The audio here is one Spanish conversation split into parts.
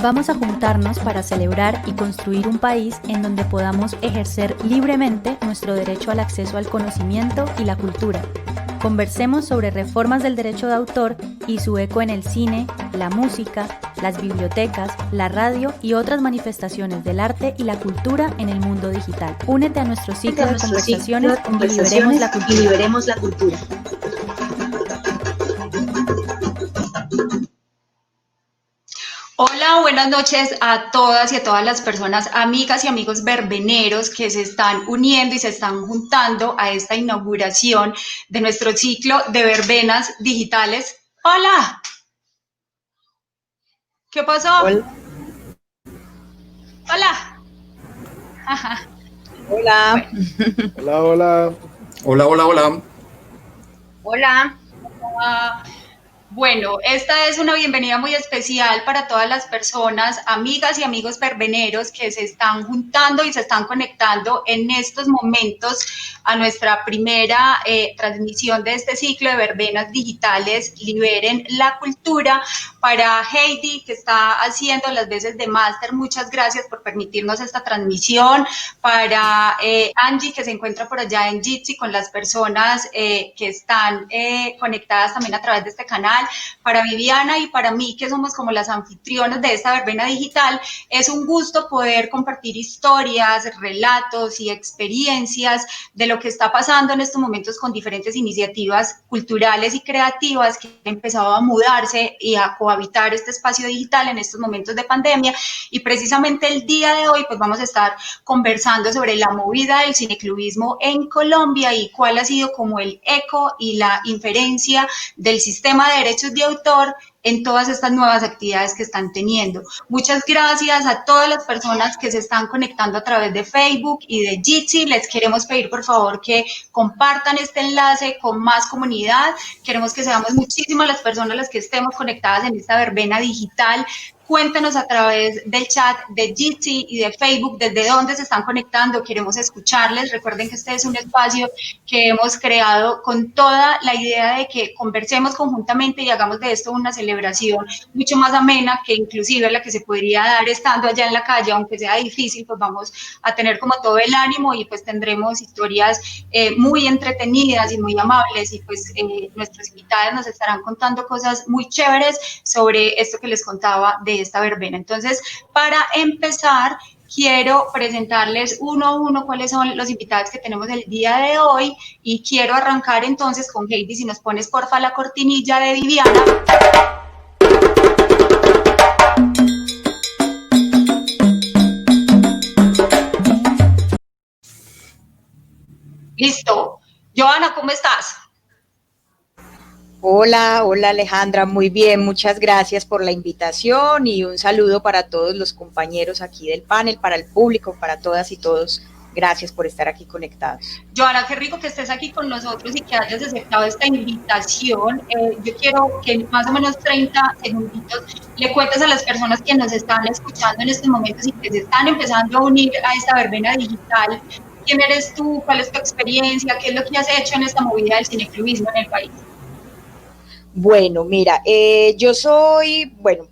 Vamos a juntarnos para celebrar y construir un país en donde podamos ejercer libremente nuestro derecho al acceso al conocimiento y la cultura. Conversemos sobre reformas del derecho de autor y su eco en el cine, la música, las bibliotecas, la radio y otras manifestaciones del arte y la cultura en el mundo digital. Únete a nuestro ciclo de conversaciones y liberemos la cultura. Hola, buenas noches a todas y a todas las personas, amigas y amigos verbeneros que se están uniendo y se están juntando a esta inauguración de nuestro ciclo de verbenas digitales. ¡Hola! ¿Qué pasó? Hola. Hola. Hola. Bueno. Hola, hola. Hola, hola, hola. Hola. Bueno, esta es una bienvenida muy especial para todas las personas, amigas y amigos verbeneros que se están juntando y se están conectando en estos momentos a nuestra primera transmisión de este ciclo de verbenas digitales, Liberen la Cultura. Para Heidi, que está haciendo las veces de máster, muchas gracias por permitirnos esta transmisión. Para Angie, que se encuentra por allá en Jitsi con las personas que están conectadas también a través de este canal. Para Viviana y para mí, que somos como las anfitrionas de esta verbena digital, es un gusto poder compartir historias, relatos y experiencias de lo que está pasando en estos momentos con diferentes iniciativas culturales y creativas que han empezado a mudarse y a cohabitar este espacio digital en estos momentos de pandemia. Y precisamente el día de hoy pues vamos a estar conversando sobre la movida del cineclubismo en Colombia y cuál ha sido como el eco y la inferencia del sistema de derechos de autor en todas estas nuevas actividades que están teniendo. Muchas gracias a todas las personas que se están conectando a través de Facebook y de Jitsi. Les queremos pedir por favor que compartan este enlace con más comunidad. Queremos que seamos muchísimas las personas las que estemos conectadas en esta verbena digital. Cuéntenos a través del chat de Jitsi y de Facebook desde dónde se están conectando. Queremos escucharles. Recuerden que este es un espacio que hemos creado con toda la idea de que conversemos conjuntamente y hagamos de esto una celebración mucho más amena que inclusive la que se podría dar estando allá en la calle, aunque sea difícil, pues vamos a tener como todo el ánimo y pues tendremos historias muy entretenidas y muy amables y pues nuestros invitados nos estarán contando cosas muy chéveres sobre esto que les contaba de esta verbena. Entonces, para empezar, quiero presentarles uno a uno cuáles son los invitados que tenemos el día de hoy y quiero arrancar entonces con Heidi, si nos pones porfa la cortinilla de Viviana. Listo. Joana, ¿cómo estás? Hola, hola Alejandra, muy bien, muchas gracias por la invitación y un saludo para todos los compañeros aquí del panel, para el público, para todas y todos. Gracias por estar aquí conectados. Joana, qué rico que estés aquí con nosotros y que hayas aceptado esta invitación. Yo quiero que en más o menos 30 segunditos le cuentes a las personas que nos están escuchando en estos momentos y que se están empezando a unir a esta verbena digital. ¿Quién eres tú? ¿Cuál es tu experiencia? ¿Qué es lo que has hecho en esta movida del cineclubismo en el país? Bueno, mira, yo soy, bueno,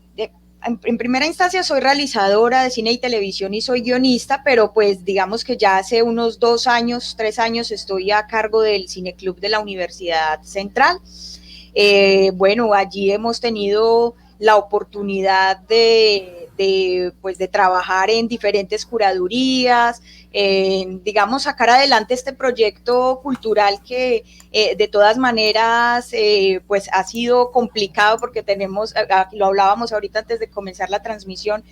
en primera instancia soy realizadora de cine y televisión y soy guionista, pero pues digamos que ya hace unos 2 años, 3 años estoy a cargo del Cineclub de la Universidad Central. Bueno, allí hemos tenido la oportunidad pues de trabajar en diferentes curadurías, digamos, sacar adelante este proyecto cultural que de todas maneras pues ha sido complicado porque tenemos, lo hablábamos ahorita antes de comenzar la transmisión,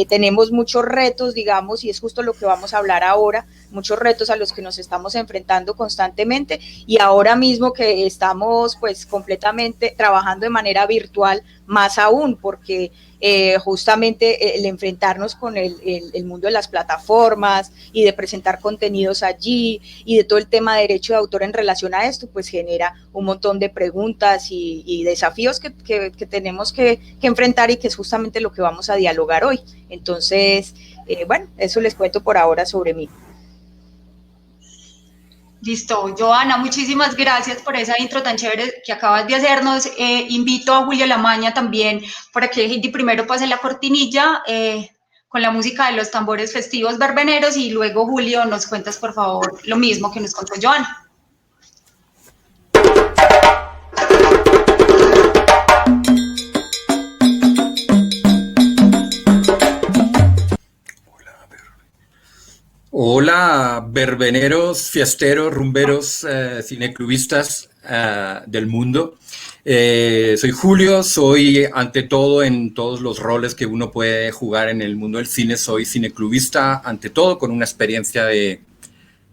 tenemos muchos retos, digamos, y es justo lo que vamos a hablar ahora, muchos retos a los que nos estamos enfrentando constantemente y ahora mismo que estamos pues completamente trabajando de manera virtual, más aún porque justamente el enfrentarnos con el mundo de las plataformas y de presentar contenidos allí y de todo el tema de derecho de autor en relación a esto, pues genera un montón de preguntas y desafíos que tenemos que enfrentar y que es justamente lo que vamos a dialogar hoy. Entonces, bueno, eso les cuento por ahora sobre mí. Listo, Joana, muchísimas gracias por esa intro tan chévere que acabas de hacernos. Invito a Julio Lamaña también para que Heidi primero pase la cortinilla con la música de los tambores festivos verbeneros y luego Julio nos cuentas por favor lo mismo que nos contó Joana. Hola, verbeneros, fiesteros, rumberos, cineclubistas del mundo. Soy Julio, soy ante todo en todos los roles que uno puede jugar en el mundo del cine, soy cineclubista ante todo, con una experiencia de,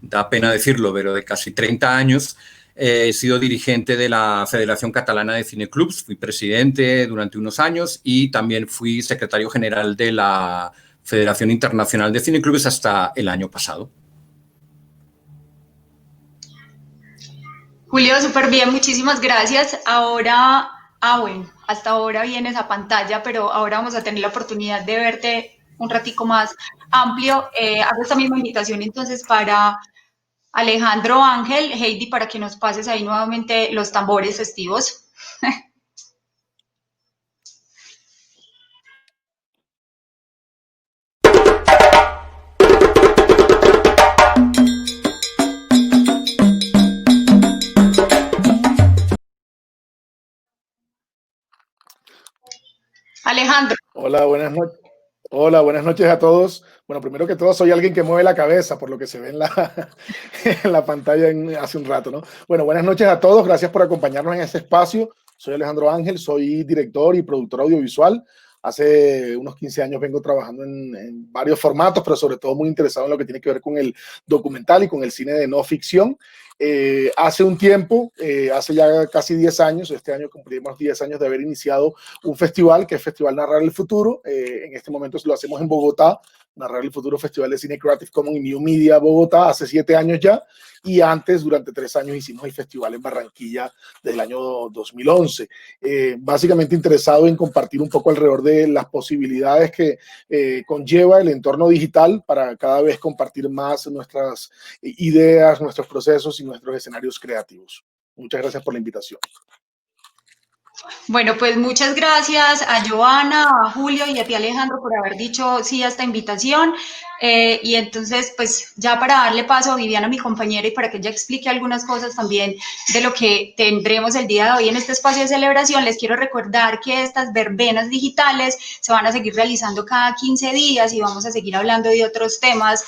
da pena decirlo, pero de casi 30 años. He sido dirigente de la Federación Catalana de Cineclubs, fui presidente durante unos años y también fui secretario general de la Federación Internacional de Cineclubes hasta el año pasado. Julio, súper bien, muchísimas gracias. Ahora, bueno, hasta ahora viene esa pantalla, pero ahora vamos a tener la oportunidad de verte un ratico más amplio. Hago esta misma invitación entonces para Alejandro Ángel, Heidi, para que nos pases ahí nuevamente los tambores festivos. Alejandro. Hola, buenas noches. Hola, buenas noches a todos. Bueno, primero que todo, soy alguien que mueve la cabeza, por lo que se ve en la, en la pantalla hace un rato, ¿no? Bueno, buenas noches a todos. Gracias por acompañarnos en este espacio. Soy Alejandro Ángel, soy director y productor audiovisual. Hace unos 15 años vengo trabajando en varios formatos, pero sobre todo muy interesado en lo que tiene que ver con el documental y con el cine de no ficción. Hace un tiempo, hace ya casi 10 años, este año cumplimos 10 años de haber iniciado un festival que es Festival Narrar el Futuro. En este momento lo hacemos en Bogotá, Narrar el Futuro, Festival de Cine Creative Commons y New Media Bogotá, hace 7 años ya, y antes, durante 3 años, hicimos el festival en Barranquilla del año 2011. Básicamente interesado en compartir un poco alrededor de las posibilidades que conlleva el entorno digital para cada vez compartir más nuestras ideas, nuestros procesos y nuestros escenarios creativos. Muchas gracias por la invitación. Bueno, pues muchas gracias a Joana, a Julio y a ti Alejandro por haber dicho sí a esta invitación. Y entonces, pues ya para darle paso a Viviana, mi compañera, y para que ella explique algunas cosas también de lo que tendremos el día de hoy en este espacio de celebración, les quiero recordar que estas verbenas digitales se van a seguir realizando cada 15 días y vamos a seguir hablando de otros temas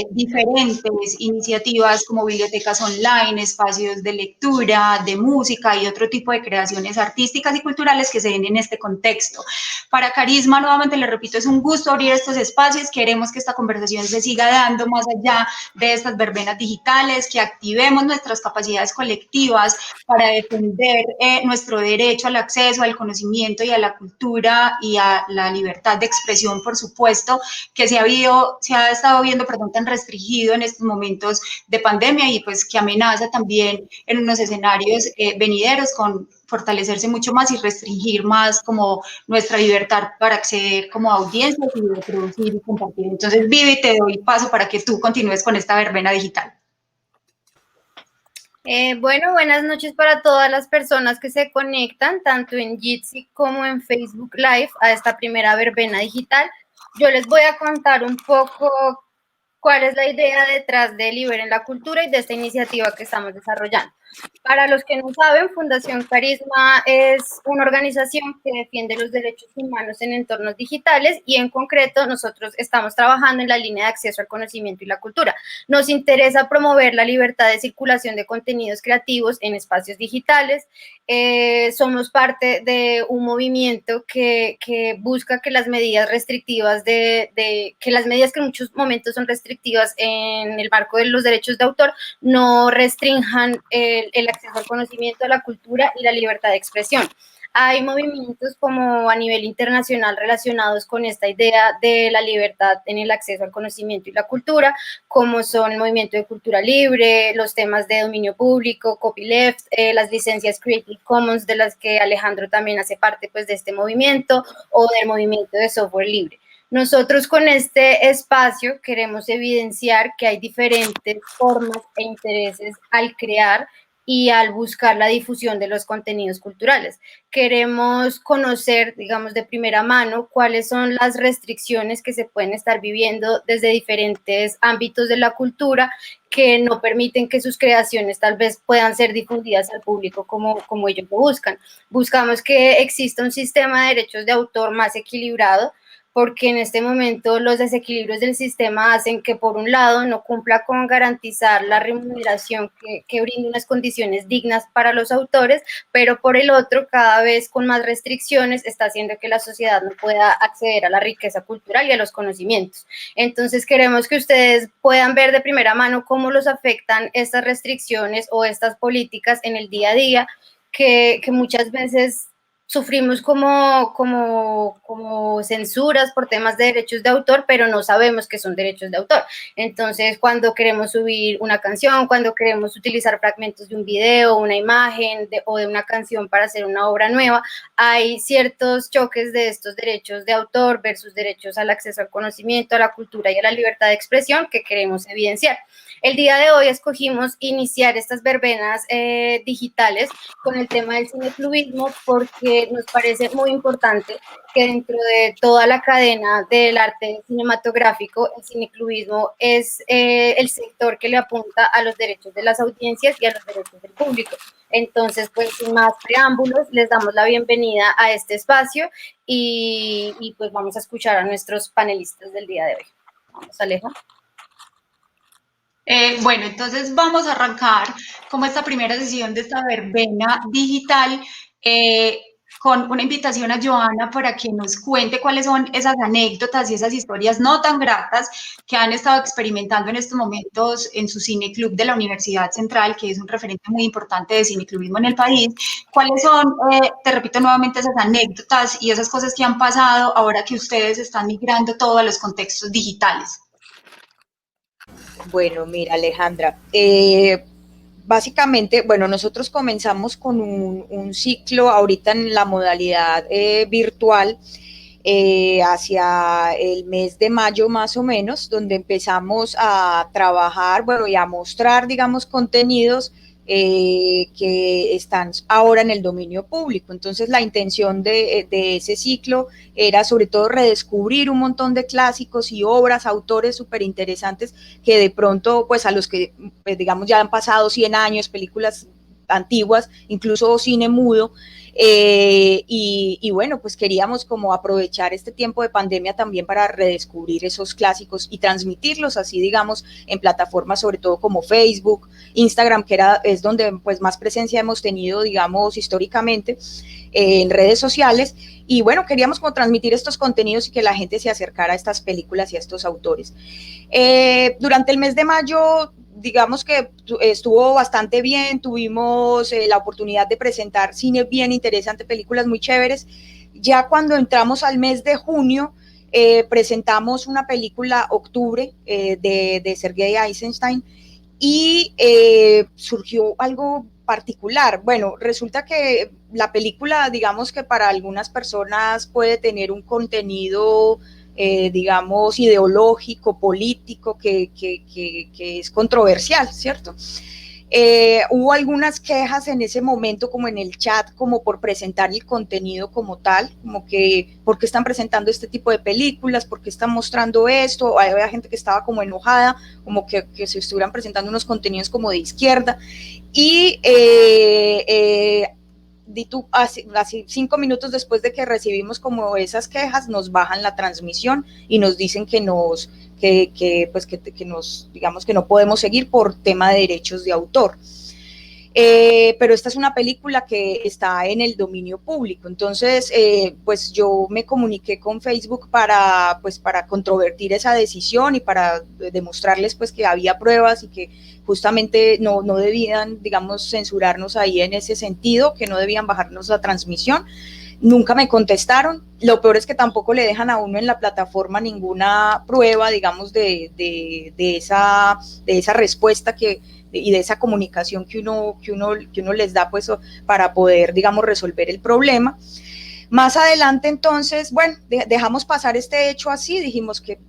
diferentes, iniciativas como bibliotecas online, espacios de lectura, de música y otro tipo de creaciones artísticas y culturales que se den en este contexto. Para Carisma, nuevamente les repito, es un gusto abrir estos espacios, queremos que esta conversación se siga dando más allá de estas verbenas digitales, que activemos nuestras capacidades colectivas para defender nuestro derecho al acceso, al conocimiento y a la cultura y a la libertad de expresión, por supuesto, que se ha estado viendo, perdón, tan restringido en estos momentos de pandemia y pues que amenaza también en unos escenarios venideros con fortalecerse mucho más y restringir más como nuestra libertad para acceder como audiencias y de producir y compartir. Entonces, Vivi, te doy paso para que tú continúes con esta verbena digital. Bueno, buenas noches para todas las personas que se conectan, tanto en Jitsi como en Facebook Live, a esta primera verbena digital. Yo les voy a contar un poco cuál es la idea detrás de Liberen la Cultura y de esta iniciativa que estamos desarrollando. Para los que no saben, Fundación Carisma es una organización que defiende los derechos humanos en entornos digitales y en concreto nosotros estamos trabajando en la línea de acceso al conocimiento y la cultura. Nos interesa promover la libertad de circulación de contenidos creativos en espacios digitales. Somos parte de un movimiento que busca que las medidas restrictivas que las medidas que en muchos momentos son restrictivas en el marco de los derechos de autor no restrinjan el acceso al conocimiento, a la cultura y la libertad de expresión. Hay movimientos como a nivel internacional relacionados con esta idea de la libertad en el acceso al conocimiento y la cultura, como son el movimiento de cultura libre, los temas de dominio público, copyleft, las licencias Creative Commons, de las que Alejandro también hace parte pues, de este movimiento, o del movimiento de software libre. Nosotros con este espacio queremos evidenciar que hay diferentes formas e intereses al crear y al buscar la difusión de los contenidos culturales. Queremos conocer, digamos, de primera mano cuáles son las restricciones que se pueden estar viviendo desde diferentes ámbitos de la cultura que no permiten que sus creaciones tal vez puedan ser difundidas al público como ellos lo buscan. Buscamos que exista un sistema de derechos de autor más equilibrado, porque en este momento los desequilibrios del sistema hacen que, por un lado, no cumpla con garantizar la remuneración que brinde unas condiciones dignas para los autores, pero por el otro, cada vez con más restricciones, está haciendo que la sociedad no pueda acceder a la riqueza cultural y a los conocimientos. Entonces, queremos que ustedes puedan ver de primera mano cómo los afectan estas restricciones o estas políticas en el día a día, que muchas veces sufrimos como censuras por temas de derechos de autor, pero no sabemos que son derechos de autor. Entonces, cuando queremos subir una canción, cuando queremos utilizar fragmentos de un video, una imagen o de una canción para hacer una obra nueva, hay ciertos choques de estos derechos de autor versus derechos al acceso al conocimiento, a la cultura y a la libertad de expresión que queremos evidenciar. El día de hoy escogimos iniciar estas verbenas digitales con el tema del cineclubismo porque nos parece muy importante que dentro de toda la cadena del arte cinematográfico, el cineclubismo es el sector que le apunta a los derechos de las audiencias y a los derechos del público. Entonces, pues sin más preámbulos, les damos la bienvenida a este espacio y pues vamos a escuchar a nuestros panelistas del día de hoy. Vamos, Alejo. Bueno, entonces vamos a arrancar como esta primera sesión de esta verbena digital con una invitación a Joana para que nos cuente cuáles son esas anécdotas y esas historias no tan gratas que han estado experimentando en estos momentos en su cineclub de la Universidad Central, que es un referente muy importante de cineclubismo en el país. ¿Cuáles son, te repito nuevamente, esas anécdotas y esas cosas que han pasado ahora que ustedes están migrando todo a los contextos digitales? Bueno, mira, Alejandra, básicamente, bueno, nosotros comenzamos con un ciclo ahorita en la modalidad virtual hacia el mes de mayo más o menos, donde empezamos a trabajar, bueno, y a mostrar, digamos, contenidos que están ahora en el dominio público. Entonces, la intención de ese ciclo era sobre todo redescubrir un montón de clásicos y obras, autores súper interesantes que de pronto, pues a los que, pues, digamos, ya han pasado 100 años, películas antiguas, incluso cine mudo, y bueno, pues queríamos como aprovechar este tiempo de pandemia también para redescubrir esos clásicos y transmitirlos así, digamos, en plataformas sobre todo como Facebook, Instagram, que es donde pues más presencia hemos tenido, digamos, históricamente, en redes sociales. Y bueno, queríamos como transmitir estos contenidos y que la gente se acercara a estas películas y a estos autores. Durante el mes de mayo, digamos que estuvo bastante bien, tuvimos la oportunidad de presentar cine bien interesante, películas muy chéveres. Ya cuando entramos al mes de junio, presentamos una película Octubre de Sergei Eisenstein y surgió algo particular. Bueno, resulta que la película, digamos que para algunas personas puede tener un contenido digamos, ideológico, político, que es controversial, ¿cierto? Hubo algunas quejas en ese momento, como en el chat, como por presentar el contenido como tal, como que, ¿por qué están presentando este tipo de películas? ¿Por qué están mostrando esto? Había gente que estaba como enojada, como que se estuvieran presentando unos contenidos como de izquierda, y así 5 minutos después de que recibimos como esas quejas, nos bajan la transmisión y nos dicen que nos, digamos que no podemos seguir por tema de derechos de autor. Pero esta es una película que está en el dominio público, entonces pues yo me comuniqué con Facebook para controvertir esa decisión y para demostrarles pues que había pruebas y que justamente no debían, digamos, censurarnos ahí en ese sentido, que no debían bajarnos la transmisión. Nunca me contestaron. Lo peor es que tampoco le dejan a uno en la plataforma ninguna prueba, digamos, de esa respuesta y de esa comunicación que uno les da, pues, para poder, digamos, resolver el problema. Más adelante entonces, bueno, dejamos pasar este hecho así, dijimos que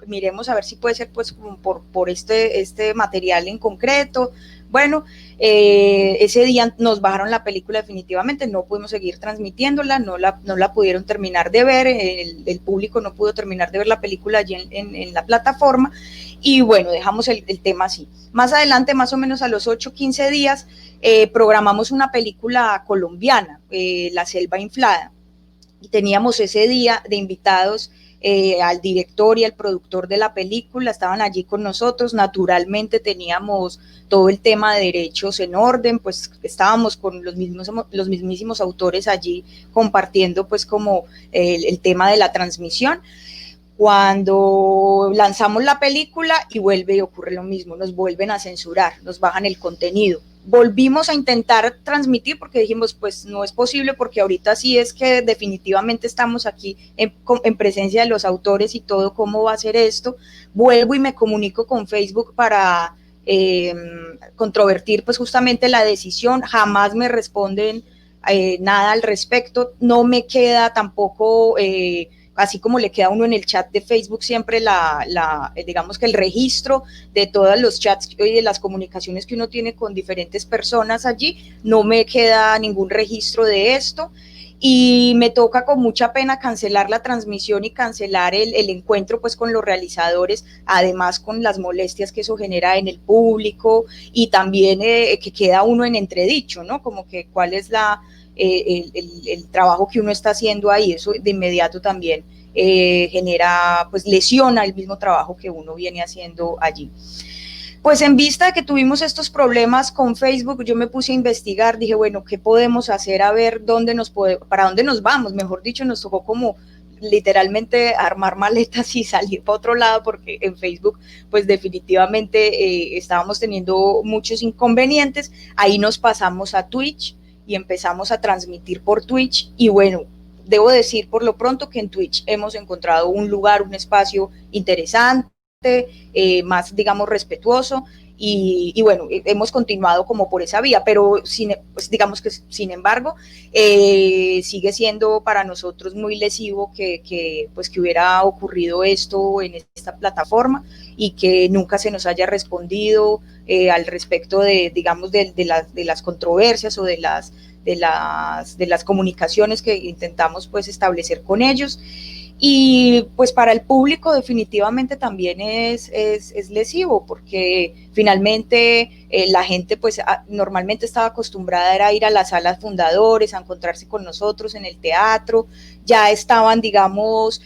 miremos a ver si puede ser pues como por este material en concreto. Bueno, ese día nos bajaron la película definitivamente, no pudimos seguir transmitiéndola, no la pudieron terminar de ver, el público no pudo terminar de ver la película allí en la plataforma, y bueno, dejamos el tema así. Más adelante, más o menos a los 8-15 días, programamos una película colombiana, La Selva Inflada, y teníamos ese día de invitados al director y al productor de la película, estaban allí con nosotros, naturalmente teníamos todo el tema de derechos en orden, pues estábamos con los mismísimos autores allí compartiendo pues como el tema de la transmisión. Cuando lanzamos la película y vuelve y ocurre lo mismo, nos vuelven a censurar, nos bajan el contenido. Volvimos a intentar transmitir porque dijimos, pues no es posible, porque ahorita sí es que definitivamente estamos aquí en presencia de los autores y todo, ¿cómo va a ser esto? Vuelvo y me comunico con Facebook para controvertir pues justamente la decisión, jamás me responden nada al respecto, no me queda tampoco... así como le queda a uno en el chat de Facebook siempre digamos que el registro de todos los chats y de las comunicaciones que uno tiene con diferentes personas allí, no me queda ningún registro de esto, y me toca con mucha pena cancelar la transmisión y cancelar el encuentro pues con los realizadores, además con las molestias que eso genera en el público, y también que queda uno en entredicho, ¿no? Como que cuál es el trabajo que uno está haciendo ahí, eso de inmediato también genera, pues lesiona el mismo trabajo que uno viene haciendo allí. Pues en vista de que tuvimos estos problemas con Facebook, yo me puse a investigar, dije, bueno, ¿qué podemos hacer? A ver para dónde nos vamos, mejor dicho, nos tocó como literalmente armar maletas y salir para otro lado, porque en Facebook pues definitivamente estábamos teniendo muchos inconvenientes. Ahí nos pasamos a Twitch y empezamos a transmitir por Twitch, y bueno, debo decir por lo pronto que en Twitch hemos encontrado un lugar, un espacio interesante, más digamos respetuoso, y bueno, hemos continuado como por esa vía, pero pues digamos que sin embargo sigue siendo para nosotros muy lesivo que hubiera ocurrido esto en esta plataforma y que nunca se nos haya respondido al respecto de, digamos, de las controversias o de las comunicaciones que intentamos pues establecer con ellos. Y pues para el público definitivamente también es lesivo, porque finalmente la gente pues normalmente estaba acostumbrada a ir a las salas fundadores, a encontrarse con nosotros en el teatro, ya estaban digamos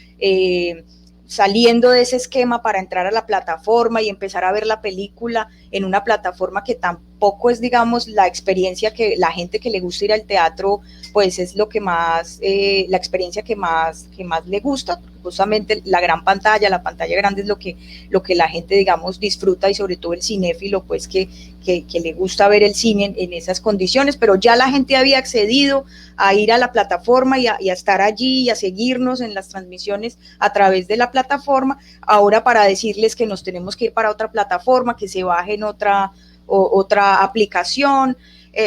saliendo de ese esquema para entrar a la plataforma y empezar a ver la película en una plataforma que tampoco es, digamos, la experiencia que la gente que le gusta ir al teatro, pues es lo que más, la experiencia que más le gusta, justamente la gran pantalla, la pantalla grande es lo que la gente, digamos, disfruta, y sobre todo el cinéfilo, pues que le gusta ver el cine en esas condiciones, pero ya la gente había accedido a ir a la plataforma y a estar allí y a seguirnos en las transmisiones a través de la plataforma. Ahora para decirles que nos tenemos que ir para otra plataforma, que se bajen otra aplicación,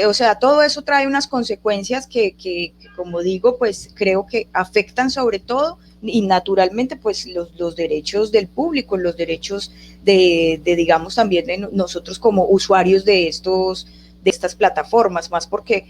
o sea, todo eso trae unas consecuencias que, como digo, pues creo que afectan sobre todo y naturalmente pues los derechos del público, los derechos de digamos también de nosotros como usuarios de estas plataformas, más porque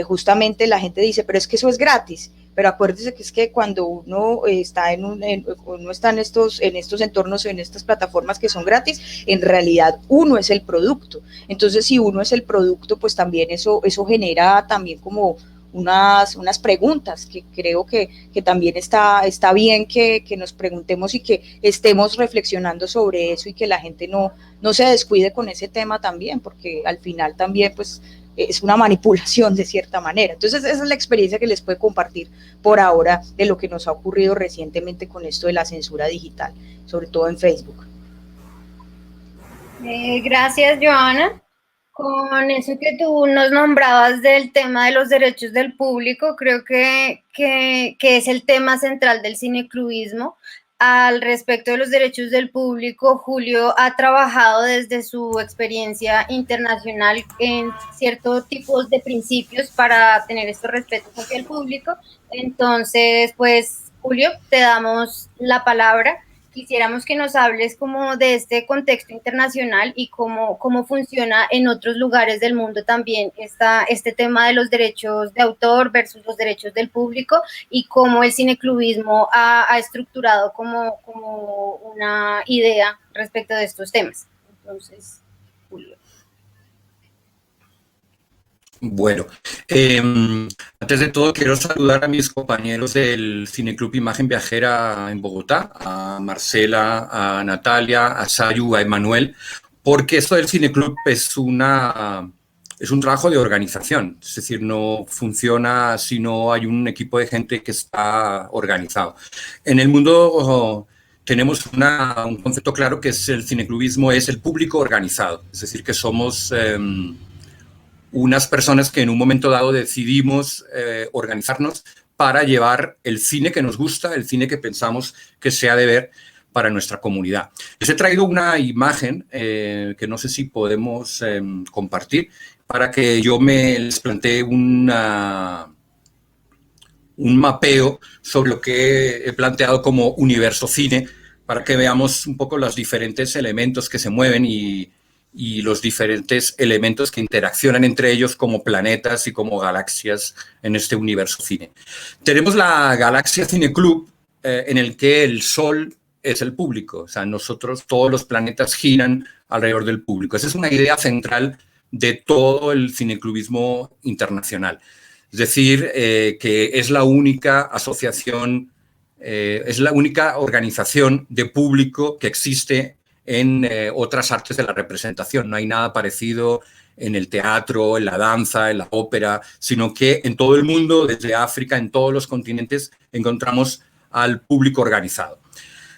justamente la gente dice, pero es que eso es gratis. Pero acuérdese que es que cuando uno está uno está en estos entornos, en estas plataformas que son gratis, en realidad uno es el producto. Entonces, si uno es el producto, pues también eso genera también como unas preguntas que creo que también está bien que nos preguntemos y que estemos reflexionando sobre eso, y que la gente no se descuide con ese tema también, porque al final también pues es una manipulación de cierta manera. Entonces esa es la experiencia que les puedo compartir por ahora de lo que nos ha ocurrido recientemente con esto de la censura digital, sobre todo en Facebook. Gracias, Joana. Con eso que tú nos nombrabas del tema de los derechos del público, creo que es el tema central del cineclubismo. Al respecto de los derechos del público, Julio ha trabajado desde su experiencia internacional en ciertos tipos de principios para tener estos respetos hacia el público. Entonces, pues, Julio, te damos la palabra. Quisiéramos que nos hables como de este contexto internacional y cómo funciona en otros lugares del mundo también este tema de los derechos de autor versus los derechos del público y cómo el cineclubismo ha estructurado como una idea respecto de estos temas. Entonces, Julio. Bueno, antes de todo quiero saludar a mis compañeros del Cineclub Imagen Viajera en Bogotá, a Marcela, a Natalia, a Sayu, a Emanuel, porque esto del Cineclub es un trabajo de organización, es decir, no funciona si no hay un equipo de gente que está organizado. En el mundo tenemos un concepto claro que es el cineclubismo, es el público organizado, es decir, que somos unas personas que en un momento dado decidimos organizarnos para llevar el cine que nos gusta, el cine que pensamos que se ha de ver para nuestra comunidad. Les he traído una imagen que no sé si podemos compartir para que yo les plantee un mapeo sobre lo que he planteado como universo cine, para que veamos un poco los diferentes elementos que se mueven y los diferentes elementos que interaccionan entre ellos como planetas y como galaxias en este universo cine. Tenemos la Galaxia Cineclub, en el que el Sol es el público. O sea, nosotros, todos los planetas giran alrededor del público. Esa es una idea central de todo el cineclubismo internacional. Es decir, que es la única asociación, es la única organización de público que existe en otras artes de la representación. No hay nada parecido en el teatro, en la danza, en la ópera, sino que en todo el mundo, desde África, en todos los continentes, encontramos al público organizado,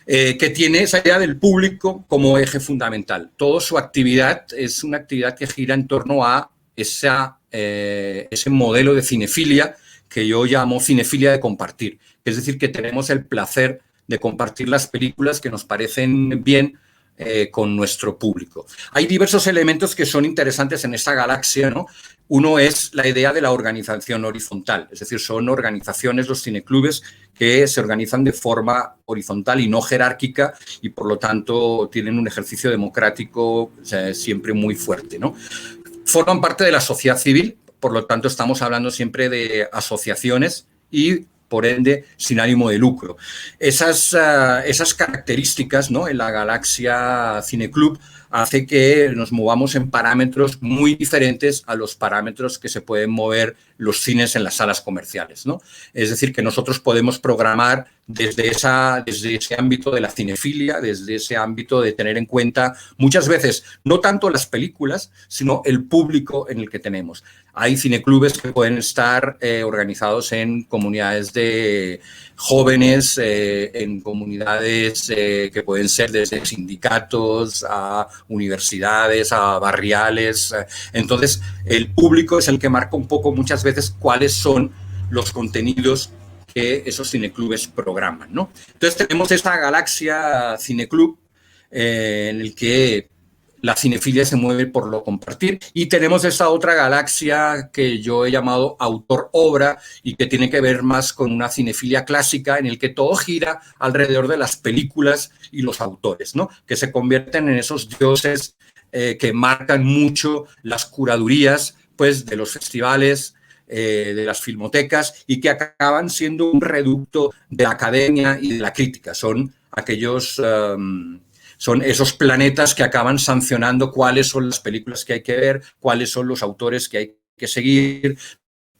que tiene esa idea del público como eje fundamental. Toda su actividad es una actividad que gira en torno a ese modelo de cinefilia que yo llamo cinefilia de compartir. Es decir, que tenemos el placer de compartir las películas que nos parecen bien con nuestro público. Hay diversos elementos que son interesantes en esta galaxia, ¿no? Uno es la idea de la organización horizontal, es decir, son organizaciones, los cineclubes, que se organizan de forma horizontal y no jerárquica y, por lo tanto, tienen un ejercicio democrático siempre muy fuerte, ¿no? Forman parte de la sociedad civil, por lo tanto, estamos hablando siempre de asociaciones y, por ende, sin ánimo de lucro. Esas características, ¿no?, en la Galaxia Cineclub hace que nos movamos en parámetros muy diferentes a los parámetros que se pueden mover los cines en las salas comerciales, ¿no? Es decir, que nosotros podemos programar desde ese ámbito de la cinefilia, desde ese ámbito de tener en cuenta muchas veces no tanto las películas, sino el público en el que tenemos. Hay cineclubes que pueden estar organizados en comunidades de jóvenes, en comunidades que pueden ser desde sindicatos a universidades, a barriales. Entonces, el público es el que marca un poco muchas veces cuáles son los contenidos que esos cineclubes programan, ¿no? Entonces, tenemos esta Galaxia Cineclub en el que la cinefilia se mueve por lo compartir, y tenemos esta otra galaxia que yo he llamado autor-obra y que tiene que ver más con una cinefilia clásica en el que todo gira alrededor de las películas y los autores, ¿no?, que se convierten en esos dioses que marcan mucho las curadurías, pues, de los festivales, de las filmotecas, y que acaban siendo un reducto de la academia y de la crítica. Son aquellos... son esos planetas que acaban sancionando cuáles son las películas que hay que ver, cuáles son los autores que hay que seguir,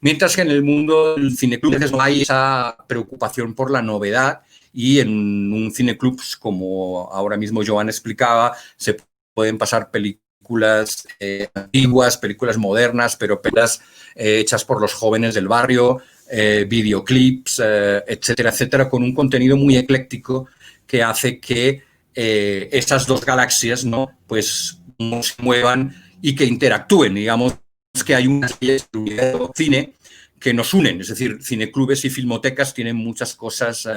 mientras que en el mundo del cineclub no hay esa preocupación por la novedad, y en un cineclub, como ahora mismo Joan explicaba, se pueden pasar películas antiguas, películas modernas, pero películas hechas por los jóvenes del barrio, videoclips, etcétera, etcétera, con un contenido muy ecléctico que hace que estas dos galaxias, ¿no?, pues se muevan y que interactúen. Digamos que hay una cine que nos unen, es decir, cineclubes y filmotecas tienen muchas cosas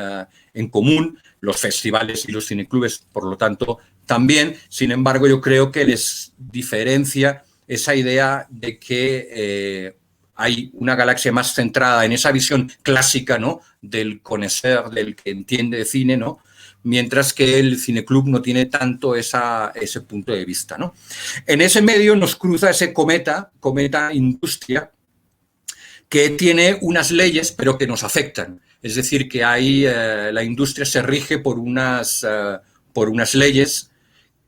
en común, los festivales y los cineclubes, por lo tanto, también. Sin embargo, yo creo que les diferencia esa idea de que hay una galaxia más centrada en esa visión clásica, ¿no?, del connoisseur, del que entiende de cine, ¿no?, mientras que el cineclub no tiene tanto ese punto de vista, ¿no? En ese medio nos cruza ese cometa industria, que tiene unas leyes, pero que nos afectan. Es decir, que la industria se rige por unas leyes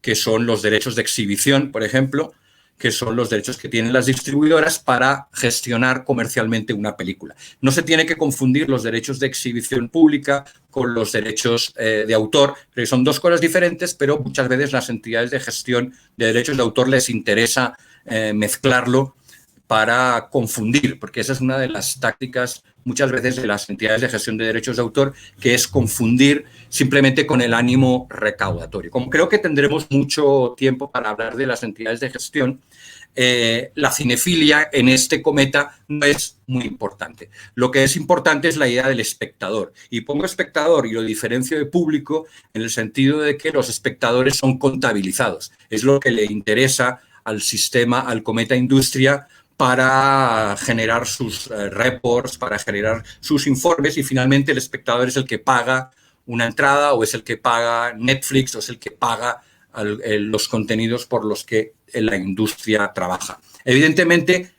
que son los derechos de exhibición, por ejemplo, que son los derechos que tienen las distribuidoras para gestionar comercialmente una película. No se tiene que confundir los derechos de exhibición pública con los derechos de autor, porque son dos cosas diferentes, pero muchas veces las entidades de gestión de derechos de autor les interesa mezclarlo para confundir, porque esa es una de las tácticas muchas veces de las entidades de gestión de derechos de autor, que es confundir simplemente con el ánimo recaudatorio. Como creo que tendremos mucho tiempo para hablar de las entidades de gestión, la cinefilia en este cometa no es muy importante. Lo que es importante es la idea del espectador. Y pongo espectador y lo diferencio de público en el sentido de que los espectadores son contabilizados. Es lo que le interesa al sistema, al cometa industria, para generar sus reports, para generar sus informes, y finalmente el espectador es el que paga una entrada, o es el que paga Netflix, o es el que paga los contenidos por los que la industria trabaja. Evidentemente,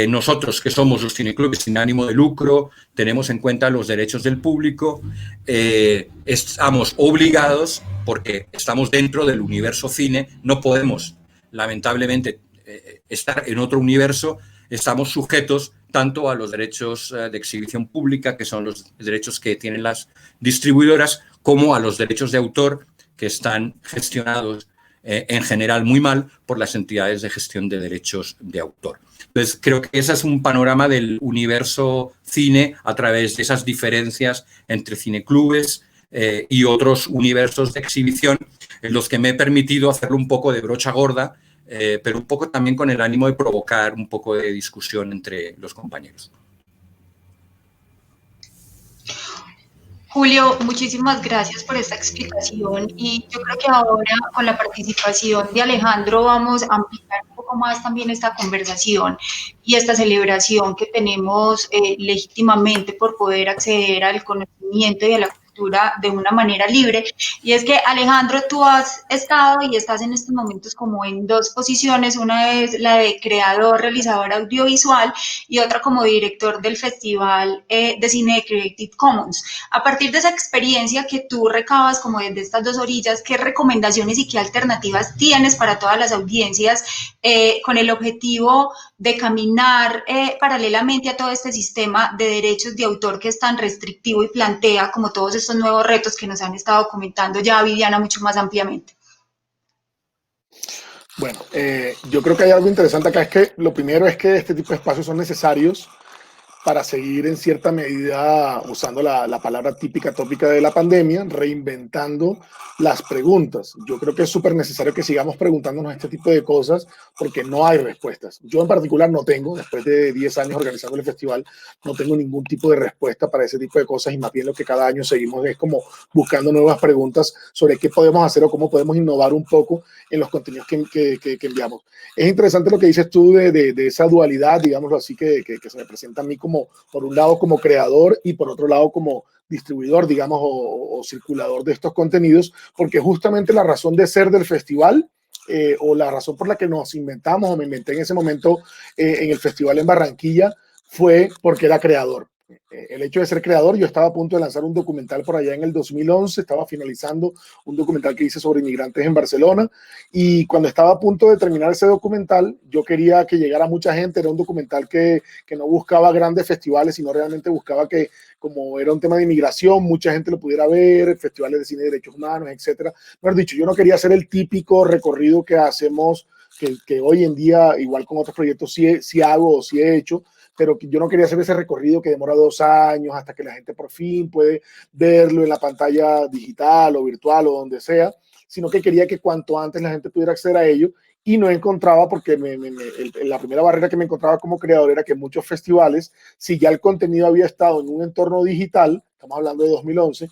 nosotros, que somos los cineclubes sin ánimo de lucro, tenemos en cuenta los derechos del público, estamos obligados, porque estamos dentro del universo cine, no podemos, lamentablemente, estar en otro universo, estamos sujetos tanto a los derechos de exhibición pública, que son los derechos que tienen las distribuidoras, como a los derechos de autor, que están gestionados en general muy mal por las entidades de gestión de derechos de autor. Entonces, creo que ese es un panorama del universo cine a través de esas diferencias entre cineclubes y otros universos de exhibición, en los que me he permitido hacerlo un poco de brocha gorda, pero un poco también con el ánimo de provocar un poco de discusión entre los compañeros. Julio, muchísimas gracias por esta explicación, y yo creo que ahora, con la participación de Alejandro, vamos a ampliar un poco más también esta conversación y esta celebración que tenemos legítimamente por poder acceder al conocimiento y a la cultura de una manera libre. Y es que, Alejandro, tú has estado y estás en estos momentos como en dos posiciones: una es la de creador, realizador audiovisual, y otra como director del Festival de Cine de Creative Commons. A partir de esa experiencia que tú recabas como desde estas dos orillas, ¿qué recomendaciones y qué alternativas tienes para todas las audiencias con el objetivo de caminar paralelamente a todo este sistema de derechos de autor que es tan restrictivo y plantea como todos estos nuevos retos que nos han estado comentando ya Viviana mucho más ampliamente? Bueno, yo creo que hay algo interesante acá. Es que lo primero es que este tipo de espacios son necesarios para seguir en cierta medida, usando la palabra típica, tópica de la pandemia, reinventando las preguntas. Yo creo que es súper necesario que sigamos preguntándonos este tipo de cosas, porque no hay respuestas. Yo en particular no tengo, después de 10 años organizando el festival, no tengo ningún tipo de respuesta para ese tipo de cosas, y más bien lo que cada año seguimos es como buscando nuevas preguntas sobre qué podemos hacer o cómo podemos innovar un poco en los contenidos que enviamos. Es interesante lo que dices tú de esa dualidad, digámoslo así, que se me presenta a mí como, por un lado, como creador, y por otro lado como distribuidor, digamos, o circulador de estos contenidos, porque justamente la razón de ser del festival, o la razón por la que nos inventamos, o me inventé en ese momento en el festival en Barranquilla, fue porque era creador. El hecho de ser creador, yo estaba a punto de lanzar un documental por allá en el 2011, estaba finalizando un documental que hice sobre inmigrantes en Barcelona, y cuando estaba a punto de terminar ese documental, yo quería que llegara mucha gente. Era un documental que no buscaba grandes festivales, sino realmente buscaba que, como era un tema de inmigración, mucha gente lo pudiera ver, festivales de cine de derechos humanos, etcétera. Mejor dicho, yo no quería hacer el típico recorrido que hacemos, que hoy en día, igual con otros proyectos, sí hago o sí he hecho, pero yo no quería hacer ese recorrido que demora 2 años hasta que la gente por fin puede verlo en la pantalla digital o virtual o donde sea, sino que quería que cuanto antes la gente pudiera acceder a ello, y no encontraba, porque la primera barrera que me encontraba como creador era que muchos festivales, si ya el contenido había estado en un entorno digital, estamos hablando de 2011,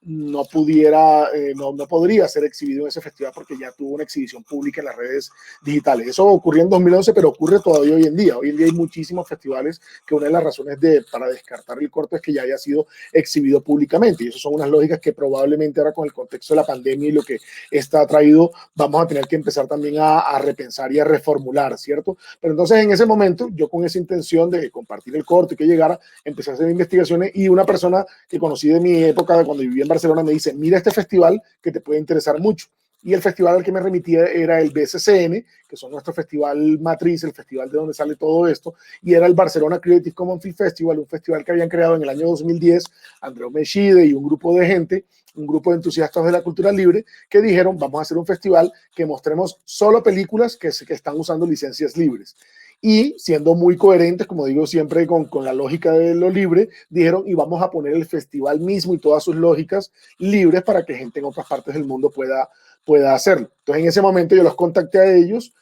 no podría ser exhibido en ese festival porque ya tuvo una exhibición pública en las redes digitales. Eso ocurrió en 2011, pero ocurre todavía hoy en día. Hoy en día hay muchísimos festivales que una de las razones para descartar el corto es que ya haya sido exhibido públicamente, y eso son unas lógicas que probablemente ahora con el contexto de la pandemia y lo que está traído, vamos a tener que empezar también a repensar y a reformular, ¿cierto? Pero entonces en ese momento, yo con esa intención de compartir el corto y que llegara, empecé a hacer investigaciones, y una persona que conocí de mi época, de cuando vivía en Barcelona, me dice, mira este festival que te puede interesar mucho. Y el festival al que me remitía era el BCCN, que son nuestro festival matriz, el festival de donde sale todo esto, y era el Barcelona Creative Commons Film Festival, un festival que habían creado en el año 2010 Andreu Mechide y un grupo de gente, un grupo de entusiastas de la cultura libre, que dijeron, vamos a hacer un festival que mostremos solo películas que están usando licencias libres. Y siendo muy coherentes, como digo siempre, con la lógica de lo libre, dijeron, y vamos a poner el festival mismo y todas sus lógicas libres para que gente en otras partes del mundo pueda hacerlo. Entonces, en ese momento yo los contacté a ellos,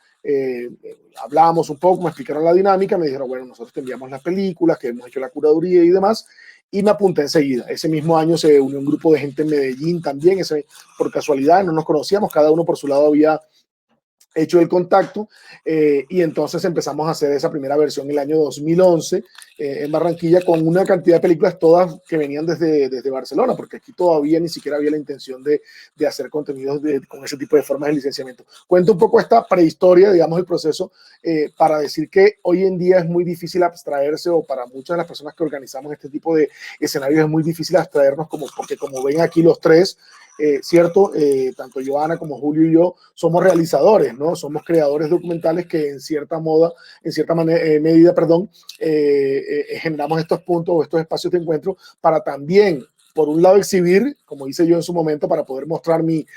hablábamos un poco, me explicaron la dinámica, me dijeron, bueno, nosotros te enviamos las películas, que hemos hecho la curaduría y demás, y me apunté enseguida. Ese mismo año se unió un grupo de gente en Medellín también, por casualidad, no nos conocíamos, cada uno por su lado había hecho el contacto, y entonces empezamos a hacer esa primera versión en el año 2011 en Barranquilla, con una cantidad de películas todas que venían desde Barcelona, porque aquí todavía ni siquiera había la intención de hacer contenidos con ese tipo de formas de licenciamiento. Cuento un poco esta prehistoria, digamos, el proceso, para decir que hoy en día es muy difícil abstraerse, o para muchas de las personas que organizamos este tipo de escenarios es muy difícil abstraernos, porque como ven aquí los tres, ¿cierto? Tanto Joana como Julio y yo somos realizadores, ¿no? Somos creadores documentales que en cierta medida, generamos estos puntos o estos espacios de encuentro para también, por un lado, exhibir, como hice yo en su momento, para poder mostrar mi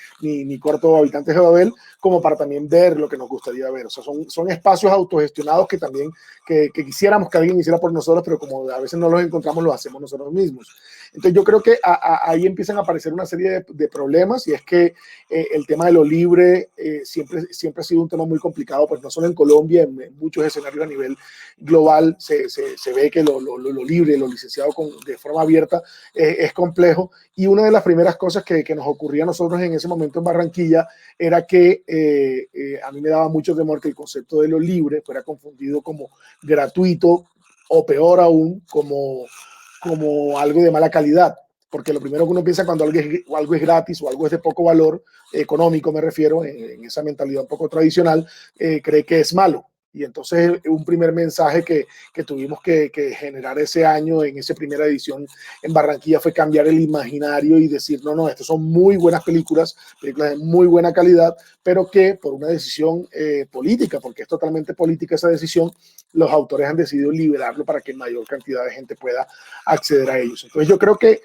corto Habitantes de Babel, como para también ver lo que nos gustaría ver. O sea, son espacios autogestionados que también que quisiéramos que alguien hiciera por nosotros, pero como a veces no los encontramos, los hacemos nosotros mismos. Entonces yo creo que ahí empiezan a aparecer una serie de problemas, y es que el tema de lo libre siempre ha sido un tema muy complicado, pues no solo en Colombia, en muchos escenarios a nivel global se ve que lo libre, lo licenciado de forma abierta es complejo. Y una de las primeras cosas que nos ocurría a nosotros en ese momento en Barranquilla era que a mí me daba mucho temor que el concepto de lo libre fuera confundido como gratuito, o peor aún, como algo de mala calidad, porque lo primero que uno piensa cuando algo es gratis o algo es de poco valor económico, me refiero, en esa mentalidad un poco tradicional, cree que es malo. Y entonces un primer mensaje que tuvimos que generar ese año en esa primera edición en Barranquilla fue cambiar el imaginario y decir, no, estas son muy buenas películas de muy buena calidad, pero que por una decisión política, porque es totalmente política esa decisión, los autores han decidido liberarlo para que mayor cantidad de gente pueda acceder a ellos. Entonces yo creo que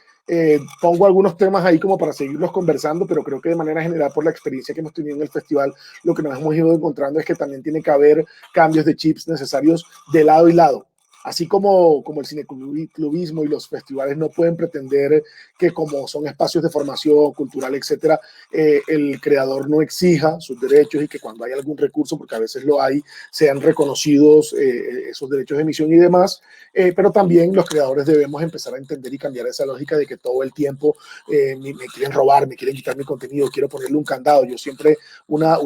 pongo algunos temas ahí como para seguirlos conversando, pero creo que de manera general, por la experiencia que hemos tenido en el festival, lo que nos hemos ido encontrando es que también tiene que haber cambios de chips necesarios de lado y lado. Así como el cineclubismo y los festivales no pueden pretender que, como son espacios de formación cultural, etcétera, el creador no exija sus derechos, y que cuando hay algún recurso, porque a veces lo hay, sean reconocidos esos derechos de emisión y demás. Pero también los creadores debemos empezar a entender y cambiar esa lógica de que todo el tiempo me quieren robar, me quieren quitar mi contenido, quiero ponerle un candado. Yo siempre, una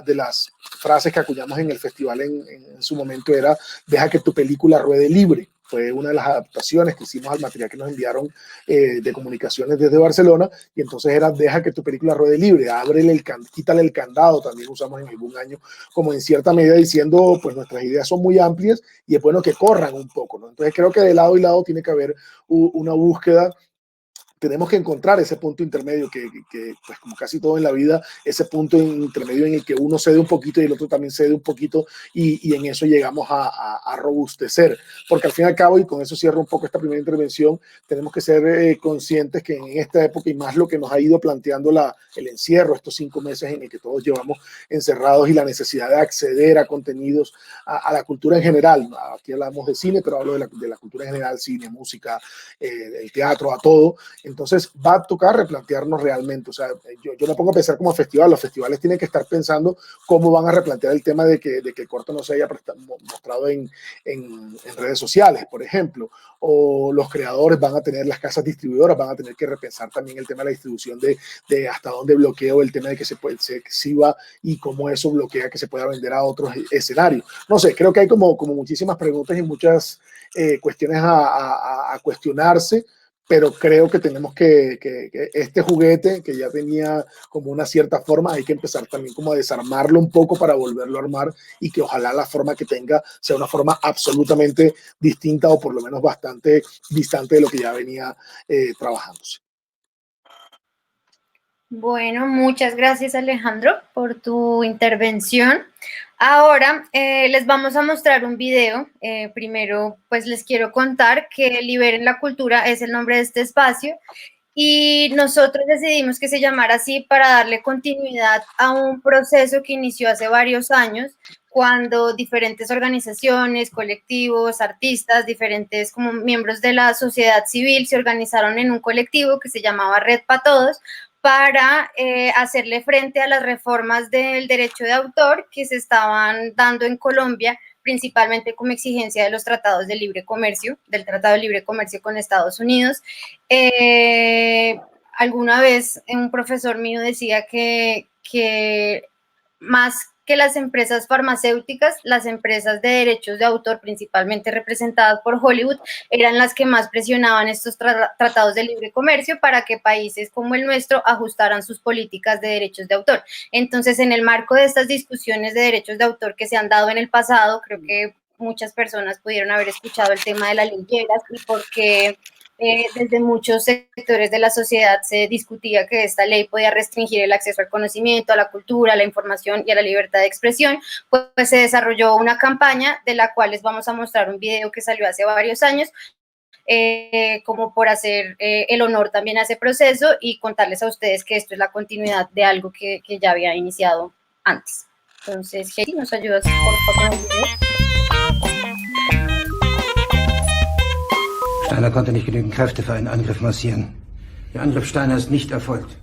de las frases que acuñamos en el festival en su momento era: deja que tu película ruede libre. Fue una de las adaptaciones que hicimos al material que nos enviaron de comunicaciones desde Barcelona, y entonces era: deja que tu película ruede libre, quítale el candado. También usamos en algún año, como en cierta medida diciendo, pues nuestras ideas son muy amplias y es bueno que corran un poco, ¿no? Entonces creo que de lado y lado tiene que haber una búsqueda. Tenemos que encontrar ese punto intermedio que, pues como casi todo en la vida, ese punto intermedio en el que uno cede un poquito y el otro también cede un poquito, y en eso llegamos a robustecer, porque al fin y al cabo, y con eso cierro un poco esta primera intervención, tenemos que ser conscientes que en esta época, y más lo que nos ha ido planteando el encierro, estos 5 meses en el que todos llevamos encerrados, y la necesidad de acceder a contenidos, a la cultura en general. Aquí hablamos de cine, pero hablo de la cultura en general: cine, música, el teatro, a todo. Entonces va a tocar replantearnos realmente. O sea, yo me pongo a pensar como festival, los festivales tienen que estar pensando cómo van a replantear el tema de que el corto no se haya mostrado en redes sociales, por ejemplo, o los creadores van a tener, las casas distribuidoras van a tener que repensar también el tema de la distribución de hasta dónde bloqueo el tema de que se exhiba y cómo eso bloquea que se pueda vender a otros escenarios. No sé, creo que hay como muchísimas preguntas y muchas cuestiones a cuestionarse, pero creo que tenemos que este juguete que ya tenía como una cierta forma, hay que empezar también como a desarmarlo un poco para volverlo a armar y que ojalá la forma que tenga sea una forma absolutamente distinta o por lo menos bastante distante de lo que ya venía trabajándose. Bueno, muchas gracias Alejandro por tu intervención. Ahora les vamos a mostrar un video. Primero, pues les quiero contar que Liberen la Cultura es el nombre de este espacio y nosotros decidimos que se llamara así para darle continuidad a un proceso que inició hace varios años, cuando diferentes organizaciones, colectivos, artistas, diferentes como miembros de la sociedad civil se organizaron en un colectivo que se llamaba Red Pa' Todos, para hacerle frente a las reformas del derecho de autor que se estaban dando en Colombia, principalmente como exigencia de los tratados de libre comercio, del Tratado de Libre Comercio con Estados Unidos. Alguna vez un profesor mío decía que más que las empresas farmacéuticas, las empresas de derechos de autor, principalmente representadas por Hollywood, eran las que más presionaban estos tratados de libre comercio para que países como el nuestro ajustaran sus políticas de derechos de autor. Entonces, en el marco de estas discusiones de derechos de autor que se han dado en el pasado, creo que muchas personas pudieron haber escuchado el tema de las leyes y por qué desde muchos sectores de la sociedad se discutía que esta ley podía restringir el acceso al conocimiento, a la cultura, a la información y a la libertad de expresión. Pues se desarrolló una campaña de la cual les vamos a mostrar un video que salió hace varios años, como por hacer el honor también a ese proceso y contarles a ustedes que esto es la continuidad de algo que ya había iniciado antes. Entonces, Heidi, ¿nos ayudas por favor con el video? Steiner konnte nicht genügend Kräfte für einen Angriff massieren. Der Angriff Steiner ist nicht erfolgt.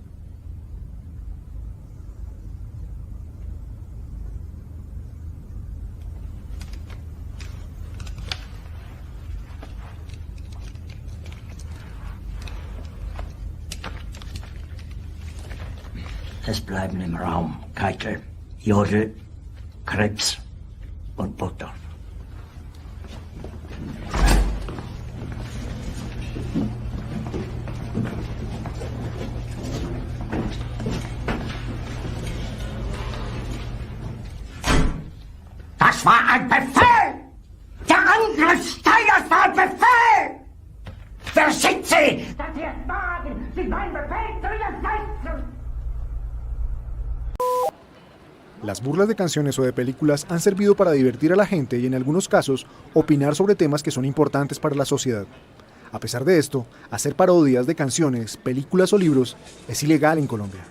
Es bleiben im Raum Keitel, Jodl, Krebs und Burgdorf. Das war ein Befehl! Der Angriff Steiners war ein Befehl! Wer schickt Sie, dass Sie es wagen, sich meinen Befehl zu widersetzen? Las burlas de canciones o de películas han servido para divertir a la gente y en algunos casos opinar sobre temas que son importantes para la sociedad. A pesar de esto, hacer parodias de canciones, películas o libros es ilegal en Colombia.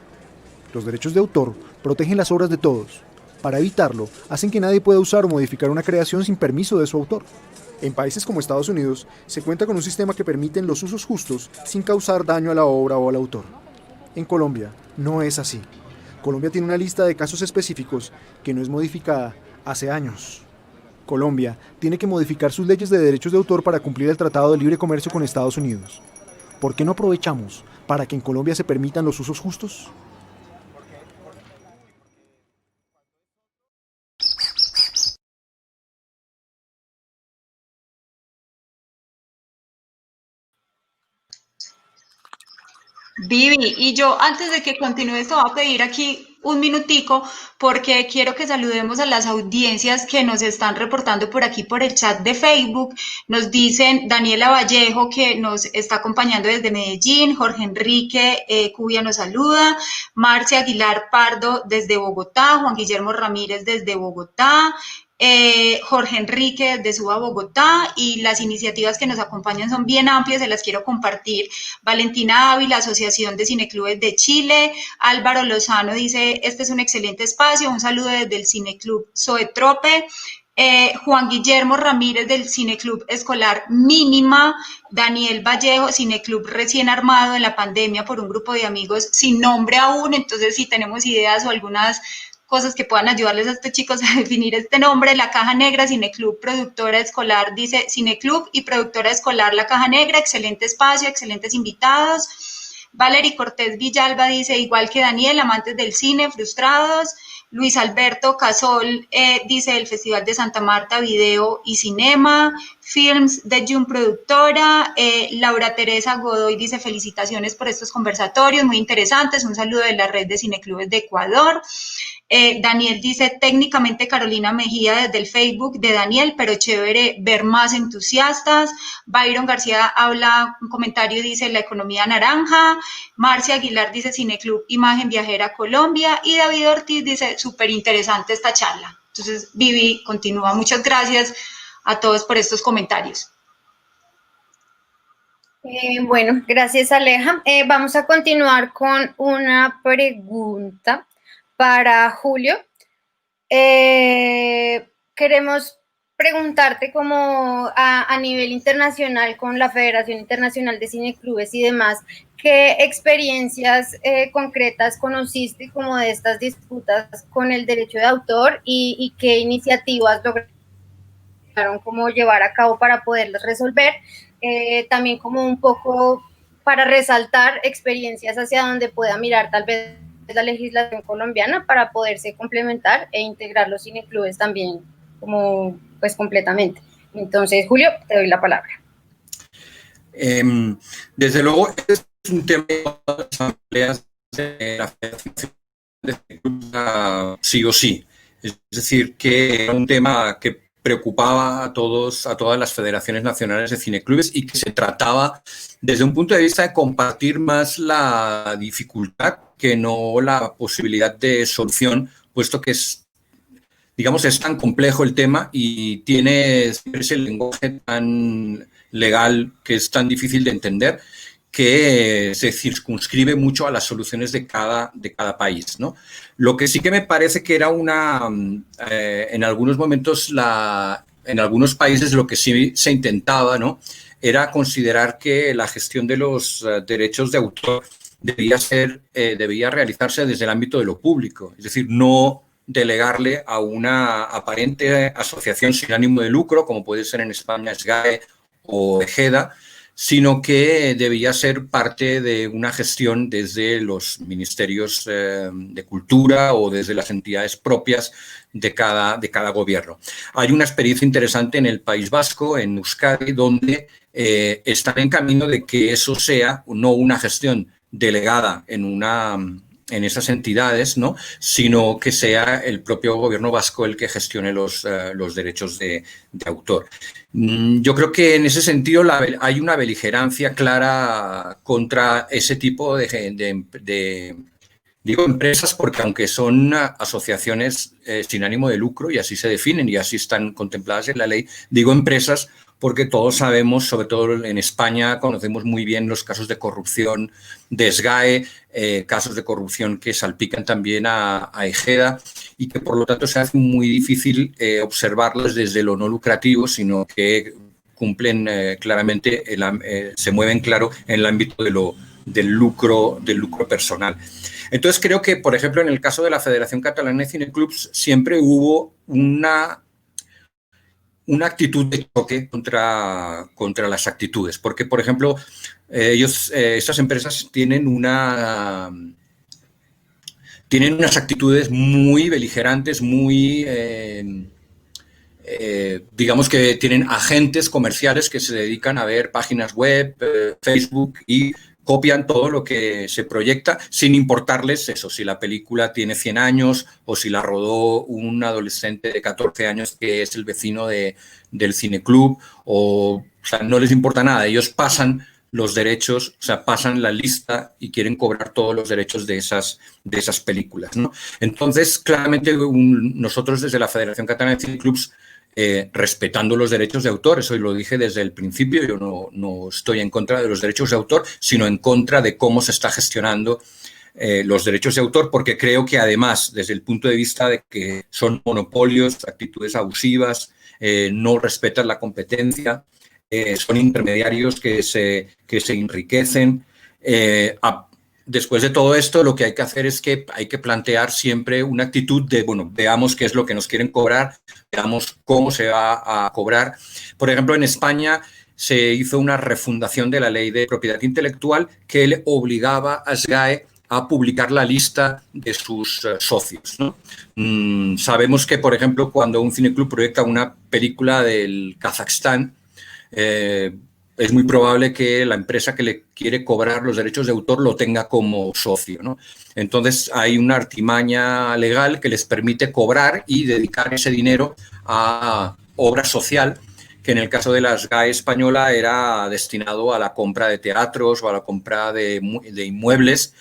Los derechos de autor protegen las obras de todos. Para evitarlo, hacen que nadie pueda usar o modificar una creación sin permiso de su autor. En países como Estados Unidos, se cuenta con un sistema que permite los usos justos sin causar daño a la obra o al autor. En Colombia, no es así. Colombia tiene una lista de casos específicos que no es modificada hace años. Colombia tiene que modificar sus leyes de derechos de autor para cumplir el Tratado de Libre Comercio con Estados Unidos. ¿Por qué no aprovechamos para que en Colombia se permitan los usos justos? Vivi, y yo antes de que continúes te voy a pedir aquí un minutico porque quiero que saludemos a las audiencias que nos están reportando por aquí por el chat de Facebook. Nos dicen Daniela Vallejo que nos está acompañando desde Medellín, Jorge Enrique Cubia nos saluda, Marcia Aguilar Pardo desde Bogotá, Juan Guillermo Ramírez desde Bogotá, Jorge Enrique desde Suba, Bogotá, y las iniciativas que nos acompañan son bien amplias, se las quiero compartir. Valentina Ávila, Asociación de Cineclubes de Chile. Álvaro Lozano dice, este es un excelente espacio, un saludo desde el Cineclub Zoetrope. Juan Guillermo Ramírez del Cineclub Escolar Mínima, Daniel Vallejo, Cineclub recién armado en la pandemia por un grupo de amigos sin nombre aún, entonces si tenemos ideas o algunas cosas que puedan ayudarles a estos chicos a definir este nombre. La Caja Negra, Cineclub Productora Escolar, dice Cineclub y Productora Escolar La Caja Negra, excelente espacio, excelentes invitados. Valery Cortés Villalba dice, igual que Daniel, amantes del cine, frustrados. Luis Alberto Casol dice, el Festival de Santa Marta, Video y Cinema. Films de Jun Productora. Laura Teresa Godoy dice, felicitaciones por estos conversatorios, muy interesantes. Un saludo de la Red de Cineclubes de Ecuador. Daniel dice, técnicamente Carolina Mejía desde el Facebook de Daniel, pero chévere ver más entusiastas. Byron García habla, un comentario, dice, la economía naranja. Marcia Aguilar dice, Cineclub Imagen Viajera Colombia. Y David Ortiz dice, súper interesante esta charla. Entonces, Vivi continúa. Muchas gracias a todos por estos comentarios. Bueno, gracias Aleja. Vamos a continuar con una pregunta para Julio. Queremos preguntarte como a nivel internacional con la Federación Internacional de Cineclubes y demás, ¿qué experiencias concretas conociste como de estas disputas con el derecho de autor y qué iniciativas lograron como llevar a cabo para poderlas resolver? También como un poco para resaltar experiencias hacia donde pueda mirar tal vez la legislación colombiana para poderse complementar e integrar los cineclubes también como pues completamente. Entonces, Julio, te doy la palabra. Desde luego es un tema de las asambleas de la Federación de Cineclubes, sí o sí. Es decir, que era un tema que preocupaba a todas las federaciones nacionales de cineclubes y que se trataba desde un punto de vista de compartir más la dificultad que no la posibilidad de solución, puesto que es tan complejo el tema y tiene ese lenguaje tan legal que es tan difícil de entender, que se circunscribe mucho a las soluciones de cada país, ¿no? Lo que sí que me parece que era en algunos momentos, en algunos países lo que sí se intentaba, ¿no?, era considerar que la gestión de los derechos de autor debía realizarse desde el ámbito de lo público, es decir, no delegarle a una aparente asociación sin ánimo de lucro, como puede ser en España SGAE o EGEDA, sino que debía ser parte de una gestión desde los ministerios de cultura o desde las entidades propias de cada gobierno. Hay una experiencia interesante en el País Vasco, en Euskadi, donde están en camino de que eso sea no una gestión delegada en esas entidades, ¿no?, sino que sea el propio gobierno vasco el que gestione los derechos de autor. Yo creo que en ese sentido hay una beligerancia clara contra ese tipo de empresas, porque aunque son asociaciones sin ánimo de lucro y así se definen y así están contempladas en la ley, digo empresas porque todos sabemos, sobre todo en España, conocemos muy bien los casos de corrupción de SGAE, casos de corrupción que salpican también a EGEDA y que por lo tanto se hace muy difícil observarlas desde lo no lucrativo, sino que cumplen claramente, se mueven claro en el ámbito del lucro personal. Entonces creo que, por ejemplo, en el caso de la Federación Catalana de Cineclubs siempre hubo una actitud de choque contra las actitudes, porque, por ejemplo, estas empresas tienen unas actitudes muy beligerantes, muy, digamos que tienen agentes comerciales que se dedican a ver páginas web, Facebook y copian todo lo que se proyecta sin importarles eso, si la película tiene 100 años o si la rodó un adolescente de 14 años que es el vecino del cineclub, o sea, no les importa nada. Ellos pasan los derechos, o sea, pasan la lista y quieren cobrar todos los derechos de esas películas, ¿no? Entonces, claramente, nosotros desde la Federación Catalana de Cineclubs, respetando los derechos de autor, eso lo dije desde el principio, yo no estoy en contra de los derechos de autor, sino en contra de cómo se está gestionando los derechos de autor, porque creo que además, desde el punto de vista de que son monopolios, actitudes abusivas, no respetan la competencia, son intermediarios que se enriquecen. Después de todo esto, lo que hay que hacer es que hay que plantear siempre una actitud de, bueno, veamos qué es lo que nos quieren cobrar, veamos cómo se va a cobrar. Por ejemplo, en España se hizo una refundación de la ley de propiedad intelectual que le obligaba a SGAE a publicar la lista de sus socios, ¿no? Sabemos que, por ejemplo, cuando un cineclub proyecta una película del Kazajstán, es muy probable que la empresa que le quiere cobrar los derechos de autor lo tenga como socio, ¿no? Entonces hay una artimaña legal que les permite cobrar y dedicar ese dinero a obra social, que en el caso de la SGAE española era destinado a la compra de teatros o a la compra de inmuebles,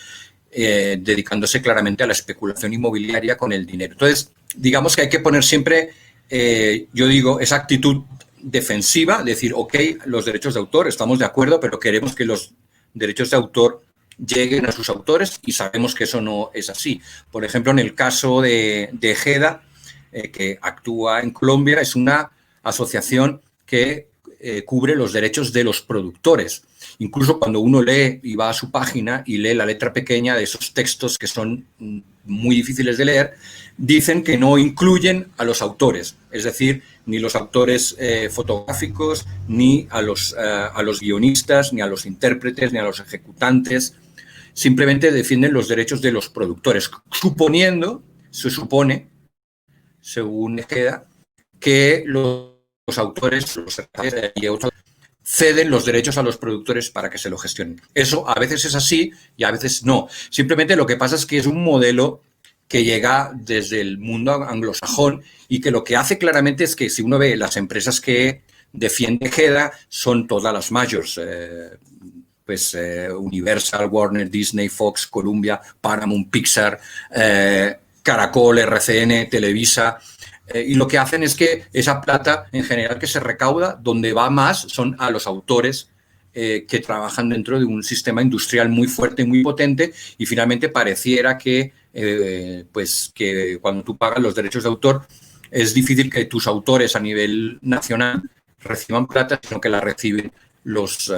dedicándose claramente a la especulación inmobiliaria con el dinero. Entonces, digamos que hay que poner siempre, yo digo, esa actitud defensiva, decir, ok, los derechos de autor, estamos de acuerdo, pero queremos que los derechos de autor lleguen a sus autores y sabemos que eso no es así. Por ejemplo, en el caso de GEDA, que actúa en Colombia, es una asociación que cubre los derechos de los productores. Incluso cuando uno lee y va a su página y lee la letra pequeña de esos textos que son muy difíciles de leer, dicen que no incluyen a los autores, es decir, ni los autores fotográficos, ni a los guionistas, ni a los intérpretes, ni a los ejecutantes. Simplemente defienden los derechos de los productores, se supone, según queda, que los autores, los y otros ceden los derechos a los productores para que se lo gestionen. Eso a veces es así y a veces no. Simplemente lo que pasa es que es un modelo que llega desde el mundo anglosajón y que lo que hace claramente es que si uno ve las empresas que defiende GEDA son todas las majors, Universal, Warner, Disney, Fox, Columbia, Paramount, Pixar, Caracol, RCN, Televisa. Y lo que hacen es que esa plata en general que se recauda, donde va más son a los autores que trabajan dentro de un sistema industrial muy fuerte, muy potente, y finalmente pareciera que cuando tú pagas los derechos de autor es difícil que tus autores a nivel nacional reciban plata, sino que la reciben los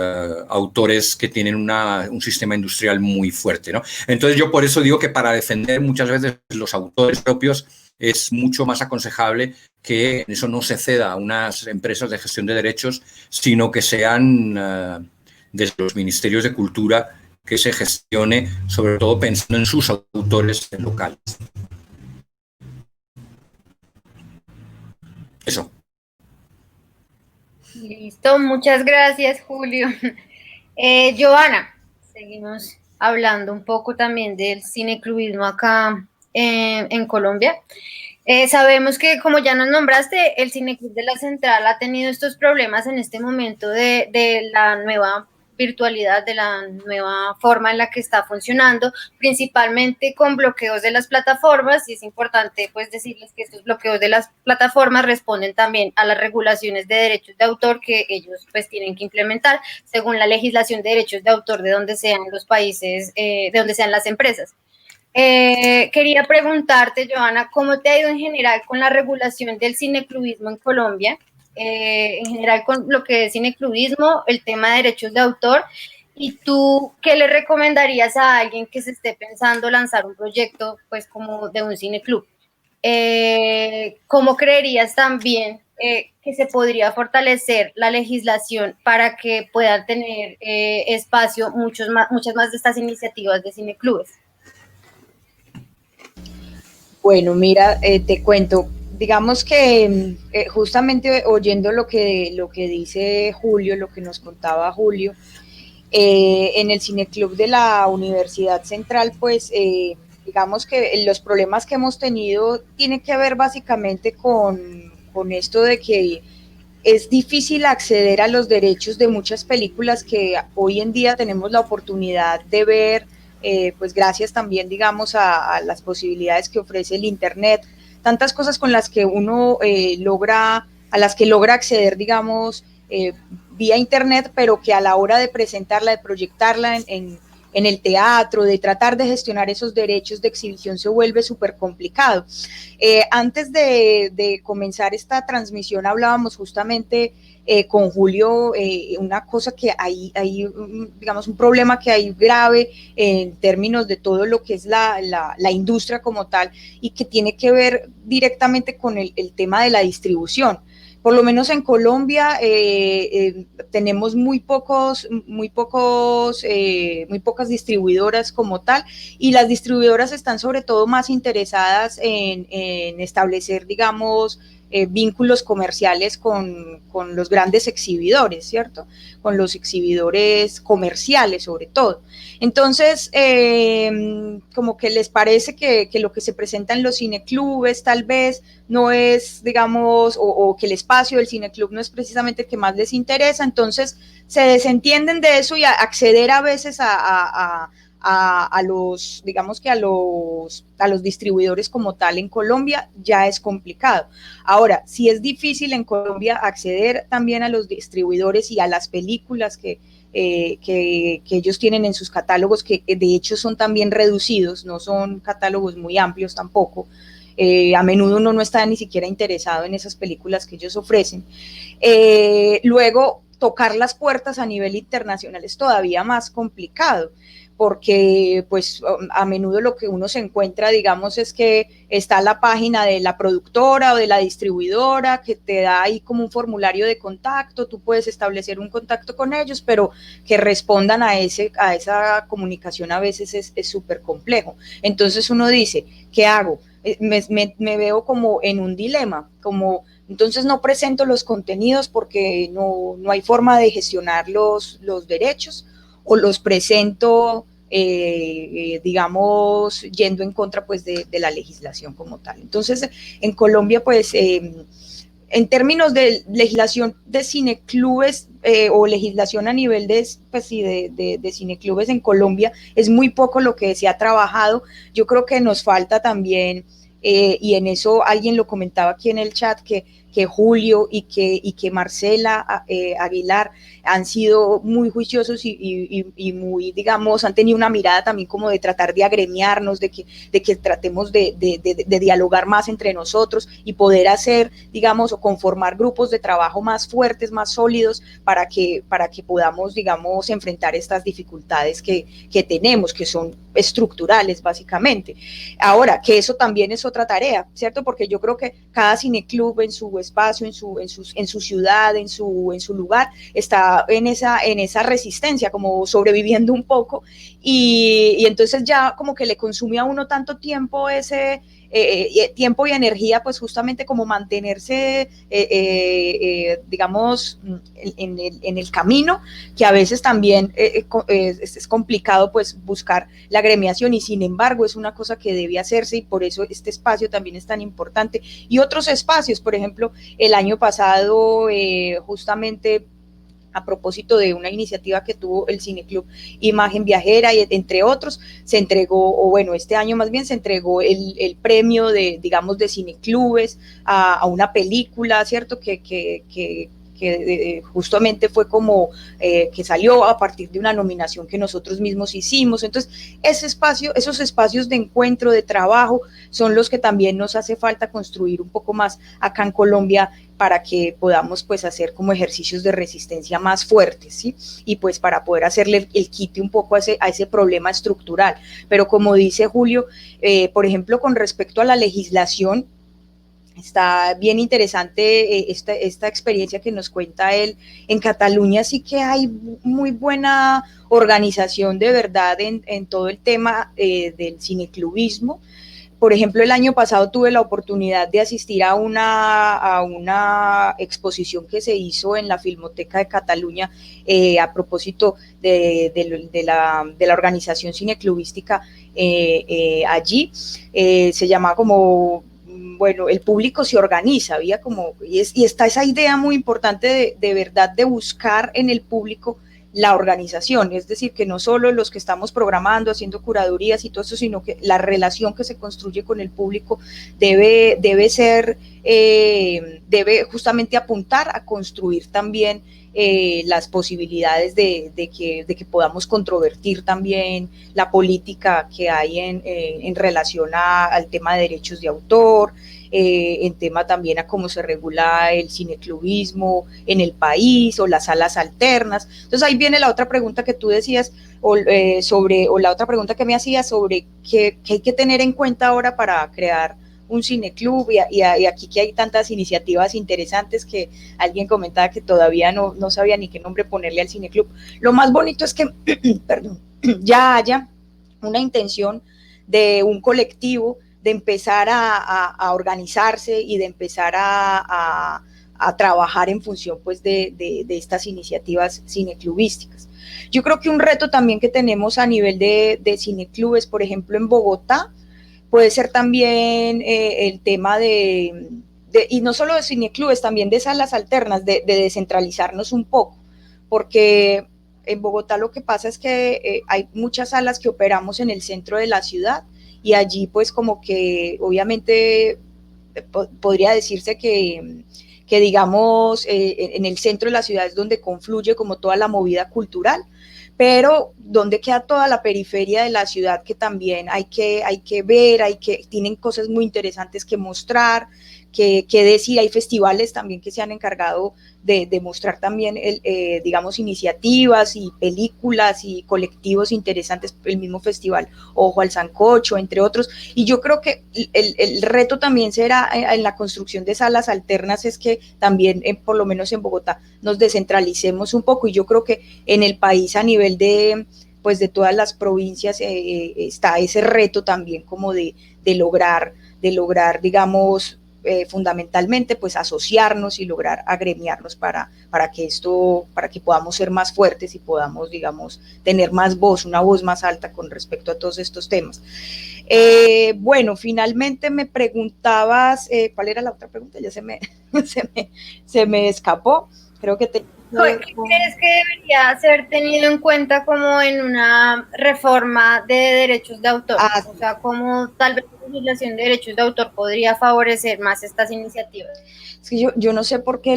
autores que tienen un sistema industrial muy fuerte, ¿no? Entonces yo por eso digo que para defender muchas veces los autores propios es mucho más aconsejable que eso no se ceda a unas empresas de gestión de derechos, sino que sean desde los ministerios de cultura que se gestione, sobre todo pensando en sus autores locales. Eso. Listo, muchas gracias, Julio. Joana, seguimos hablando un poco también del cineclubismo acá en Colombia. Sabemos que, como ya nos nombraste, el Cineclub de la Central ha tenido estos problemas en este momento de la nueva virtualidad, de la nueva forma en la que está funcionando, principalmente con bloqueos de las plataformas, y es importante pues decirles que estos bloqueos de las plataformas responden también a las regulaciones de derechos de autor que ellos pues tienen que implementar según la legislación de derechos de autor de donde sean los países, de donde sean las empresas. Quería preguntarte, Joana, ¿cómo te ha ido en general con la regulación del cineclubismo en Colombia? En general con lo que es cineclubismo, el tema de derechos de autor, y tú, ¿qué le recomendarías a alguien que se esté pensando lanzar un proyecto, pues, como de un cineclub? ¿Cómo creerías también que se podría fortalecer la legislación para que puedan tener espacio muchas más de estas iniciativas de cineclubes? Bueno, mira, te cuento, digamos que justamente oyendo lo que dice Julio, lo que nos contaba Julio, en el Cineclub de la Universidad Central, pues digamos que los problemas que hemos tenido tienen que ver básicamente con esto de que es difícil acceder a los derechos de muchas películas que hoy en día tenemos la oportunidad de ver, pues gracias también, digamos, a las posibilidades que ofrece el Internet, tantas cosas con las que uno logra acceder, digamos, vía Internet, pero que a la hora de presentarla, de proyectarla en en el teatro, de tratar de gestionar esos derechos de exhibición se vuelve súper complicado. Antes de comenzar esta transmisión hablábamos justamente con Julio, una cosa que hay, digamos, un problema que hay grave en términos de todo lo que es la industria como tal y que tiene que ver directamente con el tema de la distribución. Por lo menos en Colombia tenemos muy pocas distribuidoras como tal, y las distribuidoras están sobre todo más interesadas en establecer, digamos, vínculos comerciales con los grandes exhibidores, ¿cierto? Con los exhibidores comerciales sobre todo. Entonces, como que les parece que lo que se presenta en los cineclubes tal vez no es, digamos, o que el espacio del cineclub no es precisamente el que más les interesa, entonces se desentienden de eso y acceder a veces a los, digamos que a los distribuidores como tal en Colombia ya es complicado. Ahora, si es difícil en Colombia acceder también a los distribuidores y a las películas que ellos tienen en sus catálogos, que de hecho son también reducidos, no son catálogos muy amplios tampoco. A menudo uno no está ni siquiera interesado en esas películas que ellos ofrecen. Luego, tocar las puertas a nivel internacional es todavía más complicado, porque pues a menudo lo que uno se encuentra, digamos, es que está la página de la productora o de la distribuidora que te da ahí como un formulario de contacto, tú puedes establecer un contacto con ellos, pero que respondan a esa comunicación a veces es súper complejo. Entonces uno dice, ¿qué hago? Me veo como en un dilema, como entonces no presento los contenidos porque no hay forma de gestionar los derechos, o los presento, digamos, yendo en contra pues de la legislación como tal. Entonces, en Colombia, pues, en términos de legislación de cineclubes o legislación a nivel de cineclubes en Colombia, es muy poco lo que se ha trabajado. Yo creo que nos falta también, y en eso alguien lo comentaba aquí en el chat, que Julio y que Marcela Aguilar han sido muy juiciosos y muy, digamos, han tenido una mirada también como de tratar de agremiarnos, de que tratemos de dialogar más entre nosotros y poder hacer, digamos, o conformar grupos de trabajo más fuertes, más sólidos, para que podamos, digamos, enfrentar estas dificultades que tenemos, que son estructurales básicamente. Ahora, que eso también es otra tarea, ¿cierto? Porque yo creo que cada cineclub en su espacio, en su ciudad, en su lugar, está en esa resistencia, como sobreviviendo un poco, y entonces ya como que le consume a uno tanto tiempo tiempo y energía, pues justamente como mantenerse, digamos, en el camino, que a veces también es complicado pues buscar la agremiación, y sin embargo es una cosa que debe hacerse, y por eso este espacio también es tan importante, y otros espacios. Por ejemplo, el año pasado, justamente a propósito de una iniciativa que tuvo el Cineclub Imagen Viajera, y entre otros, se entregó, o bueno, este año más bien se entregó el premio de, digamos, de cineclubes a una película, ¿cierto?, que justamente fue como que salió a partir de una nominación que nosotros mismos hicimos. Entonces, esos espacios de encuentro, de trabajo, son los que también nos hace falta construir un poco más acá en Colombia, para que podamos pues hacer como ejercicios de resistencia más fuertes, ¿sí? Y pues para poder hacerle el quite un poco a ese problema estructural. Pero como dice Julio, por ejemplo, con respecto a la legislación, está bien interesante esta experiencia que nos cuenta él. En Cataluña sí que hay muy buena organización de verdad en todo el tema del cineclubismo. Por ejemplo, el año pasado tuve la oportunidad de asistir a una exposición que se hizo en la Filmoteca de Cataluña a propósito de la organización cineclubística allí. Se llama como, bueno, el público se organiza, había como, y está esa idea muy importante de verdad de buscar en el público la organización, es decir, que no solo los que estamos programando, haciendo curadurías y todo eso, sino que la relación que se construye con el público debe ser debe justamente apuntar a construir también las posibilidades de que podamos controvertir también la política que hay en relación al tema de derechos de autor, en tema también a cómo se regula el cineclubismo en el país o las salas alternas. Entonces ahí viene la otra pregunta que tú decías, o la otra pregunta que me hacías sobre qué hay que tener en cuenta ahora para crear un cineclub, y aquí que hay tantas iniciativas interesantes que alguien comentaba que todavía no sabía ni qué nombre ponerle al cineclub. Lo más bonito es que perdón, ya haya una intención de un colectivo de empezar a organizarse y de empezar a trabajar en función pues de estas iniciativas cineclubísticas. Yo creo que un reto también que tenemos a nivel de cineclubes, por ejemplo en Bogotá, puede ser también el tema y no solo de cineclubes, también de salas alternas, de descentralizarnos un poco, porque en Bogotá lo que pasa es que hay muchas salas que operamos en el centro de la ciudad, y allí pues como que obviamente podría decirse que digamos en el centro de la ciudad es donde confluye como toda la movida cultural, pero donde queda toda la periferia de la ciudad que también hay que ver, tienen cosas muy interesantes que mostrar, que decir. Hay festivales también que se han encargado de mostrar también, digamos, iniciativas y películas y colectivos interesantes, el mismo festival Ojo al Sancocho, entre otros, y yo creo que el reto también será en la construcción de salas alternas, es que también, por lo menos en Bogotá, nos descentralicemos un poco, y yo creo que en el país a nivel de todas las provincias está ese reto también como de lograr, digamos, fundamentalmente pues asociarnos y lograr agremiarnos para que podamos ser más fuertes y podamos, digamos, tener más voz, una voz más alta con respecto a todos estos temas. Bueno, finalmente me preguntabas, ¿cuál era la otra pregunta? Ya se me escapó, creo que te... ¿Qué crees que debería ser tenido en cuenta como en una reforma de derechos de autor? O sea, como tal vez la legislación de derechos de autor podría favorecer más estas iniciativas. Es que yo no sé por qué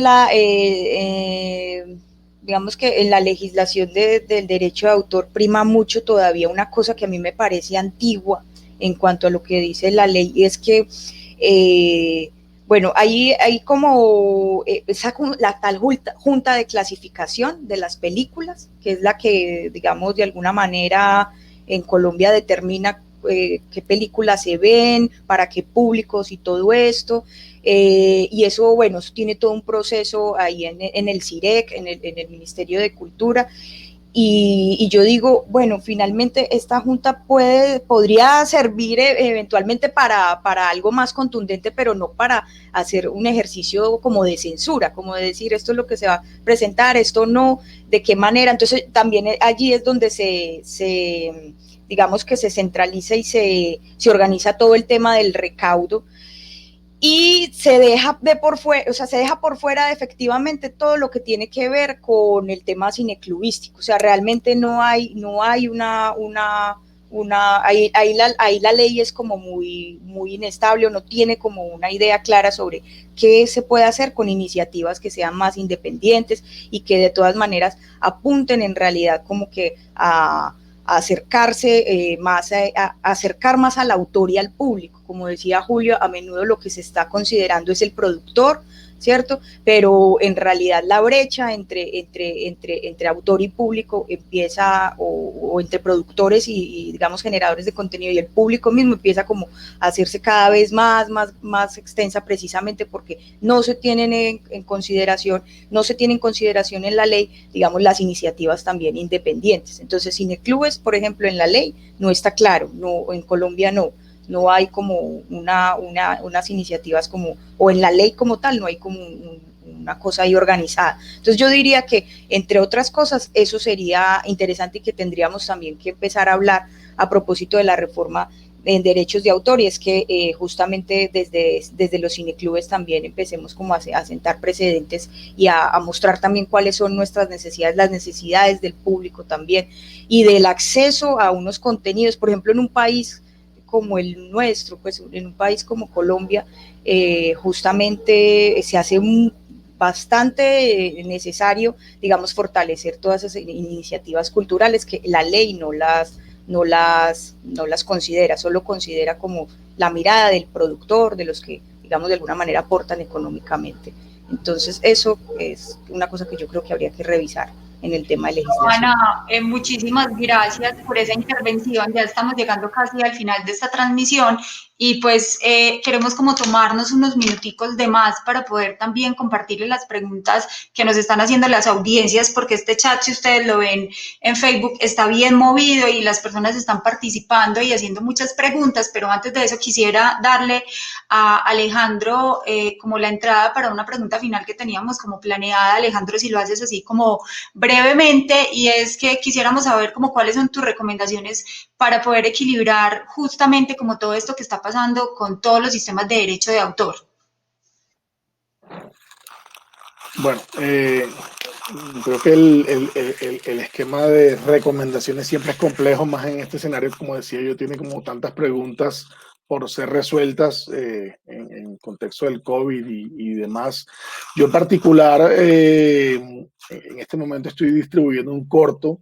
digamos que en la legislación del derecho de autor prima mucho todavía una cosa que a mí me parece antigua en cuanto a lo que dice la ley, y es que bueno, hay como la tal junta de clasificación de las películas, que es la que, digamos, de alguna manera en Colombia determina qué películas se ven, para qué públicos y todo esto, y eso, bueno, eso tiene todo un proceso ahí en el CIREC, en el Ministerio de Cultura. Y yo digo, bueno, finalmente esta junta podría servir eventualmente para algo más contundente, pero no para hacer un ejercicio como de censura, como de decir esto es lo que se va a presentar, esto no, de qué manera. Entonces también allí es donde digamos que se centraliza y se organiza todo el tema del recaudo, y se deja por fuera efectivamente todo lo que tiene que ver con el tema cineclubístico. O sea, realmente no hay ahí la ley es como muy inestable, o no tiene como una idea clara sobre qué se puede hacer con iniciativas que sean más independientes y que de todas maneras apunten en realidad como que a acercarse a acercar más al autor y al público. Como decía Julio, a menudo lo que se está considerando es el productor, ¿cierto? Pero en realidad la brecha entre autor y público empieza, o entre productores y digamos generadores de contenido y el público mismo, empieza como a hacerse cada vez más extensa, precisamente porque no se tienen en consideración en la ley, digamos, las iniciativas también independientes. Entonces, cineclubes, por ejemplo, en la ley no está claro, no, en Colombia no hay como unas iniciativas como, o en la ley como tal, no hay como una cosa ahí organizada. Entonces yo diría que, entre otras cosas, eso sería interesante, y que tendríamos también que empezar a hablar a propósito de la reforma en derechos de autor, y es que justamente desde los cineclubes también empecemos como a sentar precedentes y a mostrar también cuáles son nuestras necesidades, las necesidades del público también, y del acceso a unos contenidos. Por ejemplo, en un país como el nuestro, pues en un país como Colombia, justamente se hace bastante necesario, digamos, fortalecer todas esas iniciativas culturales que la ley no las considera, solo considera como la mirada del productor, de los que, digamos, de alguna manera aportan económicamente. Entonces, eso es una cosa que yo creo que habría que revisar en el tema de legislación. Ana, muchísimas gracias por esa intervención. Ya estamos llegando casi al final de esta transmisión y pues queremos como tomarnos unos minuticos de más para poder también compartirles las preguntas que nos están haciendo las audiencias, porque este chat, si ustedes lo ven en Facebook, está bien movido y las personas están participando y haciendo muchas preguntas, pero antes de eso quisiera darle a Alejandro como la entrada para una pregunta final que teníamos como planeada. Alejandro, si lo haces así como brevemente, y es que quisiéramos saber como cuáles son tus recomendaciones para poder equilibrar justamente como todo esto que está pasando con todos los sistemas de derecho de autor. Bueno, creo que el esquema de recomendaciones siempre es complejo, más en este escenario, como decía yo, tiene como tantas preguntas por ser resueltas en contexto del COVID y demás. Yo en particular, en este momento estoy distribuyendo un corto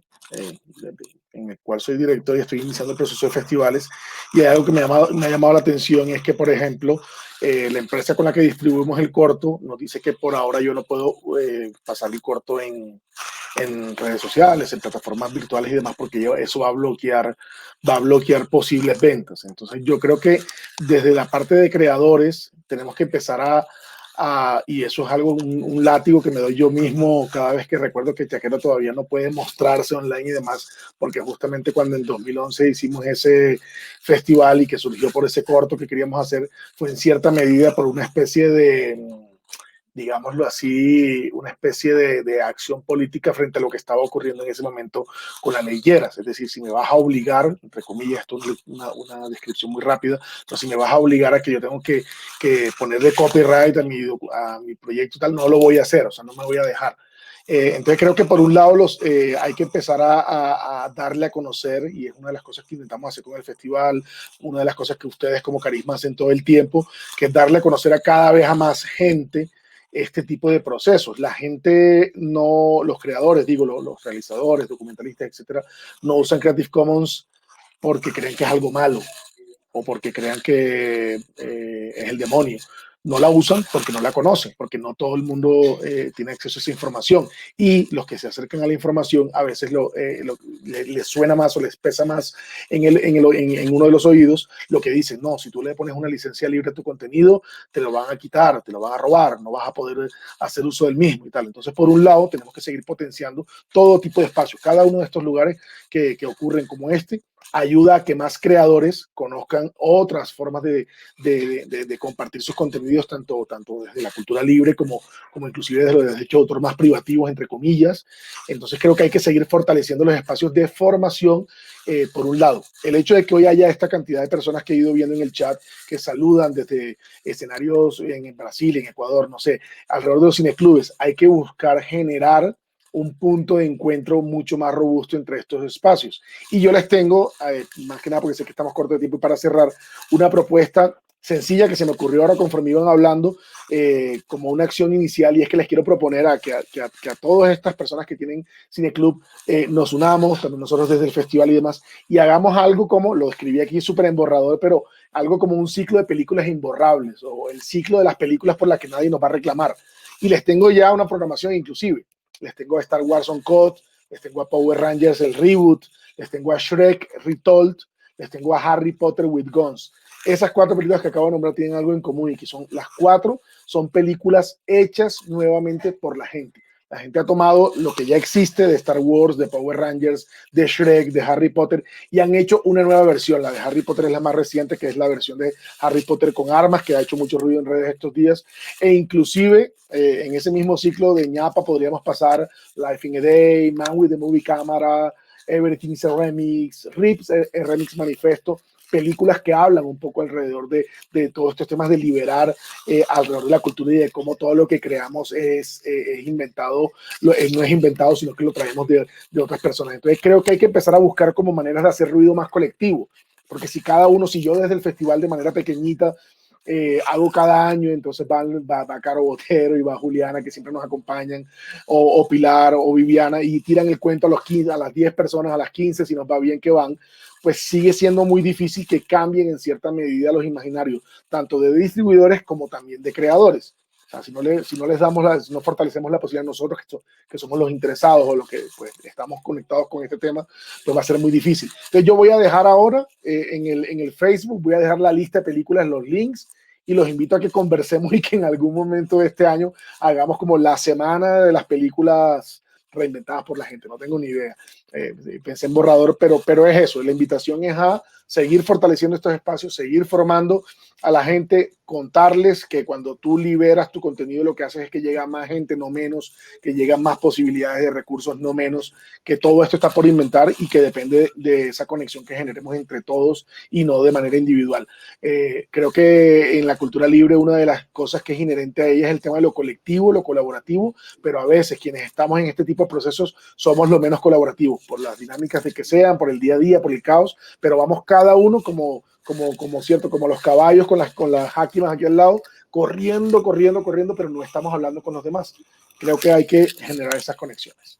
en el cual soy director y estoy iniciando el proceso de festivales, y hay algo que me ha llamado la atención, es que, por ejemplo, la empresa con la que distribuimos el corto nos dice que por ahora yo no puedo pasar el corto en redes sociales, en plataformas virtuales y demás, porque eso va a bloquear posibles ventas. Entonces yo creo que desde la parte de creadores tenemos que empezar y eso es algo, un látigo que me doy yo mismo cada vez que recuerdo que Chaquero todavía no puede mostrarse online y demás, porque justamente cuando en 2011 hicimos ese festival y que surgió por ese corto que queríamos hacer, fue en cierta medida por una especie de, digámoslo así, una especie de acción política frente a lo que estaba ocurriendo en ese momento con la ley Lleras. Es decir, si me vas a obligar, entre comillas, esto es una descripción muy rápida, pero si me vas a obligar a que yo tengo que ponerle copyright a mi proyecto y tal, no lo voy a hacer, o sea, no me voy a dejar. Entonces creo que por un lado hay que empezar a darle a conocer, y es una de las cosas que intentamos hacer con el festival, una de las cosas que ustedes como Carisma hacen todo el tiempo, que es darle a conocer a cada vez a más gente este tipo de procesos. La gente los creadores, digo, los realizadores, documentalistas, etcétera, no usan Creative Commons porque creen que es algo malo o porque crean que es el demonio. No la usan porque no la conocen, porque no todo el mundo tiene acceso a esa información, y los que se acercan a la información a veces les suena más o les pesa más en uno de los oídos lo que dicen: no, si tú le pones una licencia libre a tu contenido, te lo van a quitar, te lo van a robar, no vas a poder hacer uso del mismo y tal. Entonces, por un lado, tenemos que seguir potenciando todo tipo de espacios. Cada uno de estos lugares que ocurren como este ayuda a que más creadores conozcan otras formas de compartir sus contenidos, tanto desde la cultura libre como inclusive desde los derechos de autor más privativos, entre comillas. Entonces creo que hay que seguir fortaleciendo los espacios de formación. Por un lado, el hecho de que hoy haya esta cantidad de personas que he ido viendo en el chat, que saludan desde escenarios en Brasil, en Ecuador, no sé, alrededor de los cineclubes, hay que buscar generar un punto de encuentro mucho más robusto entre estos espacios. Y yo les tengo, más que nada porque sé que estamos cortos de tiempo, y para cerrar, una propuesta sencilla que se me ocurrió ahora conforme iban hablando, como una acción inicial, y es que les quiero proponer que a todas estas personas que tienen Cineclub nos unamos, también nosotros desde el festival y demás, y hagamos algo como, lo escribí aquí súper emborrador, pero algo como un ciclo de películas imborrables, o el ciclo de las películas por las que nadie nos va a reclamar. Y les tengo ya una programación inclusive. Les tengo a Star Wars Uncut, les tengo a Power Rangers, el reboot, les tengo a Shrek Retold, les tengo a Harry Potter with Guns. Esas 4 películas que acabo de nombrar tienen algo en común, y que son las 4 son películas hechas nuevamente por la gente. La gente ha tomado lo que ya existe de Star Wars, de Power Rangers, de Shrek, de Harry Potter, y han hecho una nueva versión. La de Harry Potter es la más reciente, que es la versión de Harry Potter con armas, que ha hecho mucho ruido en redes estos días. E inclusive en ese mismo ciclo de ñapa podríamos pasar Life in a Day, Man with the Movie Camera, Everything is a Remix, Rips, Remix Manifesto, películas que hablan un poco alrededor de todos estos temas de liberar alrededor de la cultura y de cómo todo lo que creamos es inventado, no es inventado, sino que lo traemos de otras personas. Entonces creo que hay que empezar a buscar como maneras de hacer ruido más colectivo. porque si yo desde el festival de manera pequeñita hago cada año, entonces va Caro Botero y va Juliana, que siempre nos acompañan, o Pilar o Viviana, y tiran el cuento a los 15, a las 10 personas, a las 15, si nos va bien que van, pues sigue siendo muy difícil que cambien en cierta medida los imaginarios, tanto de distribuidores como también de creadores. O sea, si no les damos si no fortalecemos la posibilidad nosotros que somos los interesados o los que pues, estamos conectados con este tema, pues va a ser muy difícil. Entonces yo voy a dejar ahora en el Facebook, voy a dejar la lista de películas, los links, y los invito a que conversemos y que en algún momento de este año hagamos como la semana de las películas reinventadas por la gente. No tengo ni idea. Pensé en borrador, pero es eso. La invitación es a seguir fortaleciendo estos espacios, seguir formando a la gente, contarles que cuando tú liberas tu contenido lo que haces es que llega más gente, no menos, que llegan más posibilidades de recursos, no menos, que todo esto está por inventar y que depende de esa conexión que generemos entre todos y no de manera individual. Creo que en la cultura libre una de las cosas que es inherente a ella es el tema de lo colectivo, lo colaborativo, pero a veces quienes estamos en este tipo de procesos somos lo menos colaborativos, por las dinámicas de que sean, por el día a día, por el caos, pero vamos cada uno como los caballos con las jáquimas aquí al lado, corriendo, pero no estamos hablando con los demás. Creo que hay que generar esas conexiones.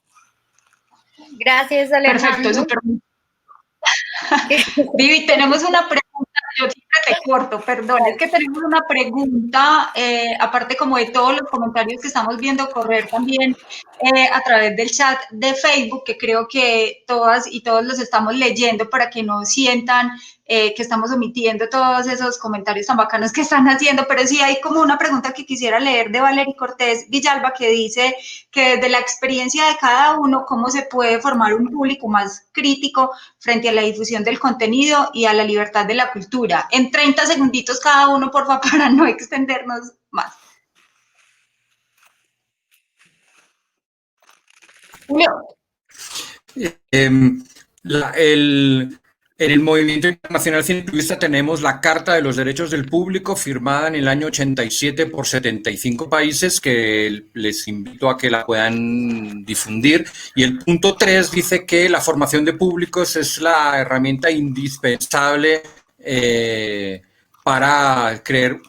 Gracias, Alejandro. Perfecto, súper. Vivi, tenemos una pregunta. Yo siempre te corto, perdón, es que tenemos una pregunta, aparte como de todos los comentarios que estamos viendo correr también a través del chat de Facebook, que creo que todas y todos los estamos leyendo para que no sientan que estamos omitiendo todos esos comentarios tan bacanos que están haciendo, pero sí hay como una pregunta que quisiera leer de Valery Cortés Villalba, que dice que desde la experiencia de cada uno, ¿cómo se puede formar un público más crítico frente a la difusión del contenido y a la libertad de la cultura? En 30 segunditos cada uno, por favor, para no extendernos más. Julio. En el Movimiento Internacional Cineclubista tenemos la Carta de los Derechos del Público firmada en el año 87 por 75 países que les invito a que la puedan difundir. Y el punto 3 dice que la formación de públicos es la herramienta indispensable para crear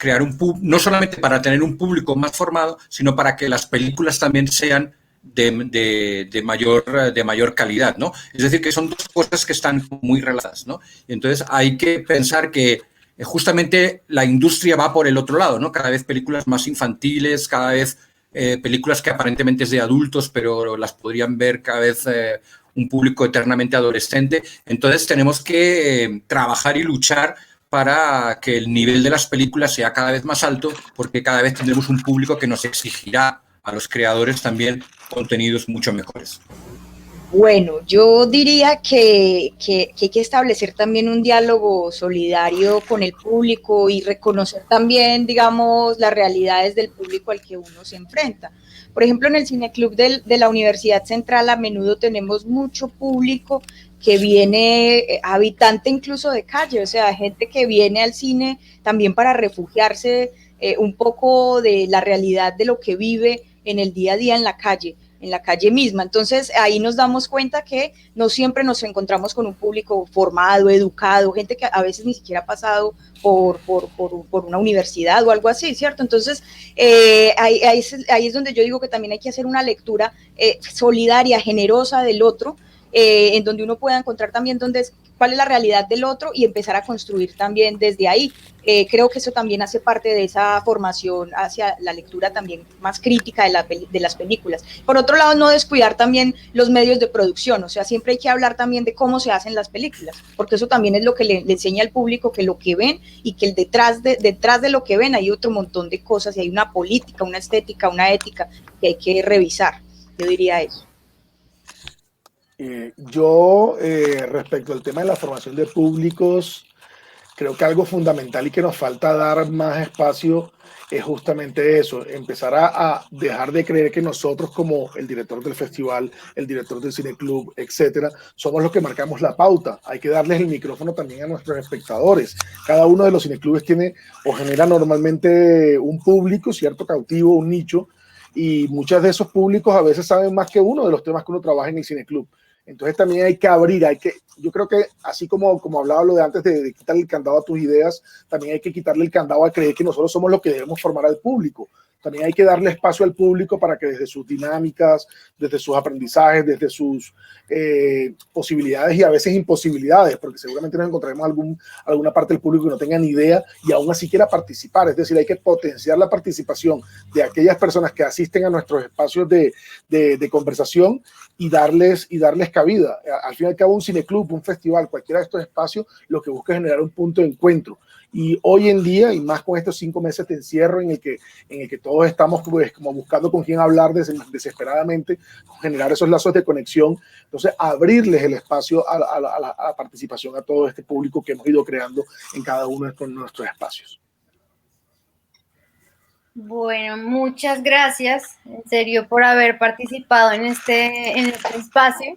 no solamente para tener un público más formado, sino para que las películas también sean de mayor calidad, ¿no? Es decir, que son dos cosas que están muy relacionadas, ¿no? Y entonces hay que pensar que justamente la industria va por el otro lado, ¿no? Cada vez películas más infantiles, cada vez películas que aparentemente es de adultos, pero las podrían ver cada vez un público eternamente adolescente. Entonces tenemos que trabajar y luchar para que el nivel de las películas sea cada vez más alto, porque cada vez tendremos un público que nos exigirá a los creadores también contenidos mucho mejores. Bueno, yo diría que hay que establecer también un diálogo solidario con el público y reconocer también, digamos, las realidades del público al que uno se enfrenta. Por ejemplo, en el Cineclub de la Universidad Central a menudo tenemos mucho público que viene habitante incluso de calle, o sea, gente que viene al cine también para refugiarse un poco de la realidad de lo que vive en el día a día en la calle misma. Entonces ahí nos damos cuenta que no siempre nos encontramos con un público formado, educado, gente que a veces ni siquiera ha pasado por una universidad o algo así, ¿cierto? Entonces ahí es donde yo digo que también hay que hacer una lectura solidaria, generosa del otro, en donde uno pueda encontrar también cuál es la realidad del otro y empezar a construir también desde ahí. Creo que eso también hace parte de esa formación hacia la lectura también más crítica de las películas. Por otro lado, no descuidar también los medios de producción, o sea, siempre hay que hablar también de cómo se hacen las películas, porque eso también es lo que le enseña al público, que lo que ven y que detrás de lo que ven hay otro montón de cosas y hay una política, una estética, una ética que hay que revisar. Yo diría eso. Yo, respecto al tema de la formación de públicos, creo que algo fundamental y que nos falta dar más espacio es justamente eso, empezar a dejar de creer que nosotros como el director del festival, el director del cineclub, etcétera, somos los que marcamos la pauta. Hay que darles el micrófono también a nuestros espectadores. Cada uno de los cineclubes tiene o genera normalmente un público, cierto, cautivo, un nicho, y muchos de esos públicos a veces saben más que uno de los temas que uno trabaja en el cineclub. Entonces también hay que abrir, yo creo que así como hablaba lo de antes de quitarle el candado a tus ideas, también hay que quitarle el candado a creer que nosotros somos los que debemos formar al público. También hay que darle espacio al público para que desde sus dinámicas, desde sus aprendizajes, desde sus posibilidades y a veces imposibilidades, porque seguramente nos encontraremos alguna parte del público que no tenga ni idea y aún así quiera participar. Es decir, hay que potenciar la participación de aquellas personas que asisten a nuestros espacios de conversación y darles cabida. Al fin y al cabo, un cineclub, un festival, cualquiera de estos espacios, lo que busca es generar un punto de encuentro. Y hoy en día, y más con estos 5 meses de encierro en el que todos estamos pues, como buscando con quién hablar desesperadamente, generar esos lazos de conexión, entonces abrirles el espacio a la participación a todo este público que hemos ido creando en cada uno de nuestros espacios. Bueno, muchas gracias, en serio, por haber participado en este espacio,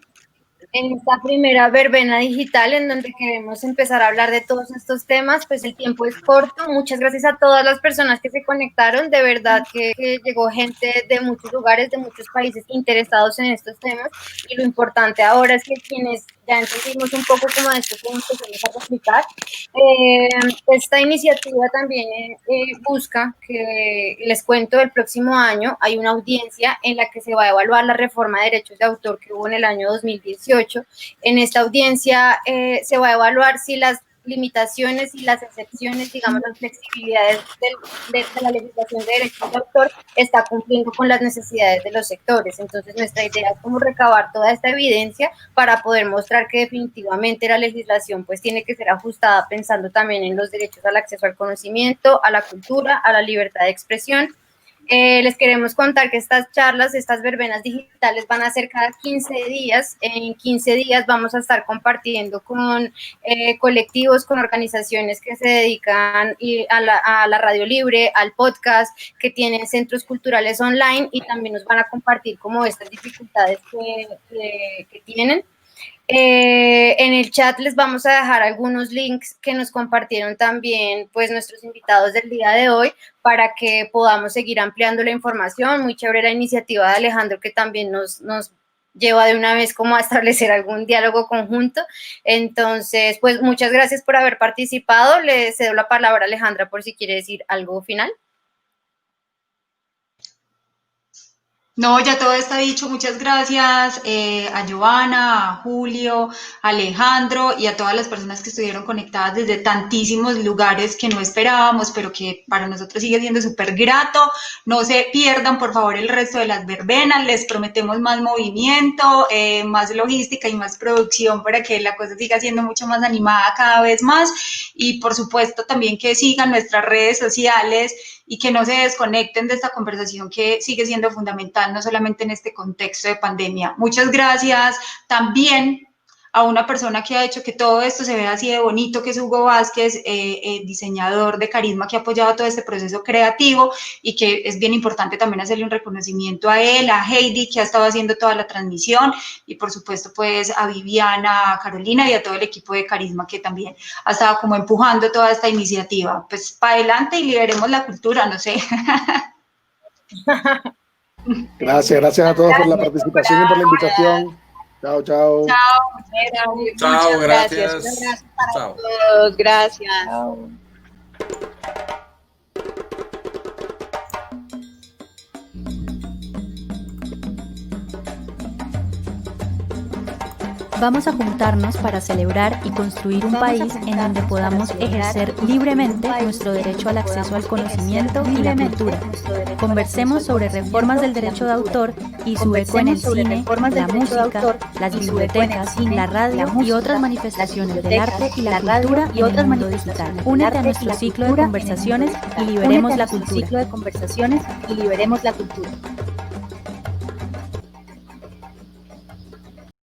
en esta primera verbena digital en donde queremos empezar a hablar de todos estos temas. Pues el tiempo es corto. Muchas gracias a todas las personas que se conectaron. De verdad que llegó gente de muchos lugares, de muchos países interesados en estos temas, y lo importante ahora es que quienes ya entendimos un poco como de esto, como empezamos a explicar. Esta iniciativa también busca que, les cuento, el próximo año hay una audiencia en la que se va a evaluar la reforma de derechos de autor que hubo en el año 2018. En esta audiencia se va a evaluar si las limitaciones y las excepciones, digamos, las flexibilidades de la legislación de derechos de autor está cumpliendo con las necesidades de los sectores. Entonces, nuestra idea es como recabar toda esta evidencia para poder mostrar que definitivamente la legislación pues tiene que ser ajustada pensando también en los derechos al acceso al conocimiento, a la cultura, a la libertad de expresión. Les queremos contar que estas charlas, estas verbenas digitales van a ser cada 15 días. En 15 días vamos a estar compartiendo con colectivos, con organizaciones que se dedican a la radio libre, al podcast, que tienen centros culturales online, y también nos van a compartir como estas dificultades que tienen. En el chat les vamos a dejar algunos links que nos compartieron también pues nuestros invitados del día de hoy para que podamos seguir ampliando la información. Muy chévere la iniciativa de Alejandro, que también nos lleva de una vez como a establecer algún diálogo conjunto. Entonces, pues muchas gracias por haber participado. Le cedo la palabra a Alejandra por si quiere decir algo final. No, ya todo está dicho. Muchas gracias a Giovanna, a Julio, a Alejandro y a todas las personas que estuvieron conectadas desde tantísimos lugares que no esperábamos, pero que para nosotros sigue siendo súper grato. No se pierdan, por favor, el resto de las verbenas. Les prometemos más movimiento, más logística y más producción para que la cosa siga siendo mucho más animada cada vez más. Y, por supuesto, también que sigan nuestras redes sociales y que no se desconecten de esta conversación que sigue siendo fundamental, no solamente en este contexto de pandemia. Muchas gracias también a una persona que ha hecho que todo esto se vea así de bonito, que es Hugo Vázquez, diseñador de Carisma, que ha apoyado todo este proceso creativo, y que es bien importante también hacerle un reconocimiento a él, a Heidi, que ha estado haciendo toda la transmisión, y por supuesto pues a Viviana, a Carolina y a todo el equipo de Carisma que también ha estado como empujando toda esta iniciativa. Pues para adelante y liberemos la cultura, no sé. Gracias a todos por la participación y por la invitación. Chao. Chao. Chao, gracias. Gracias Chao. a todos. Gracias. Chao. Vamos a juntarnos para celebrar y construir un país en donde podamos ejercer libremente nuestro derecho al acceso al conocimiento y la cultura. Conversemos sobre reformas del derecho de autor y su eco en el cine, la música, las bibliotecas, la radio y otras manifestaciones del arte y la cultura en el mundo digital. Únete a nuestro ciclo de conversaciones y liberemos la cultura.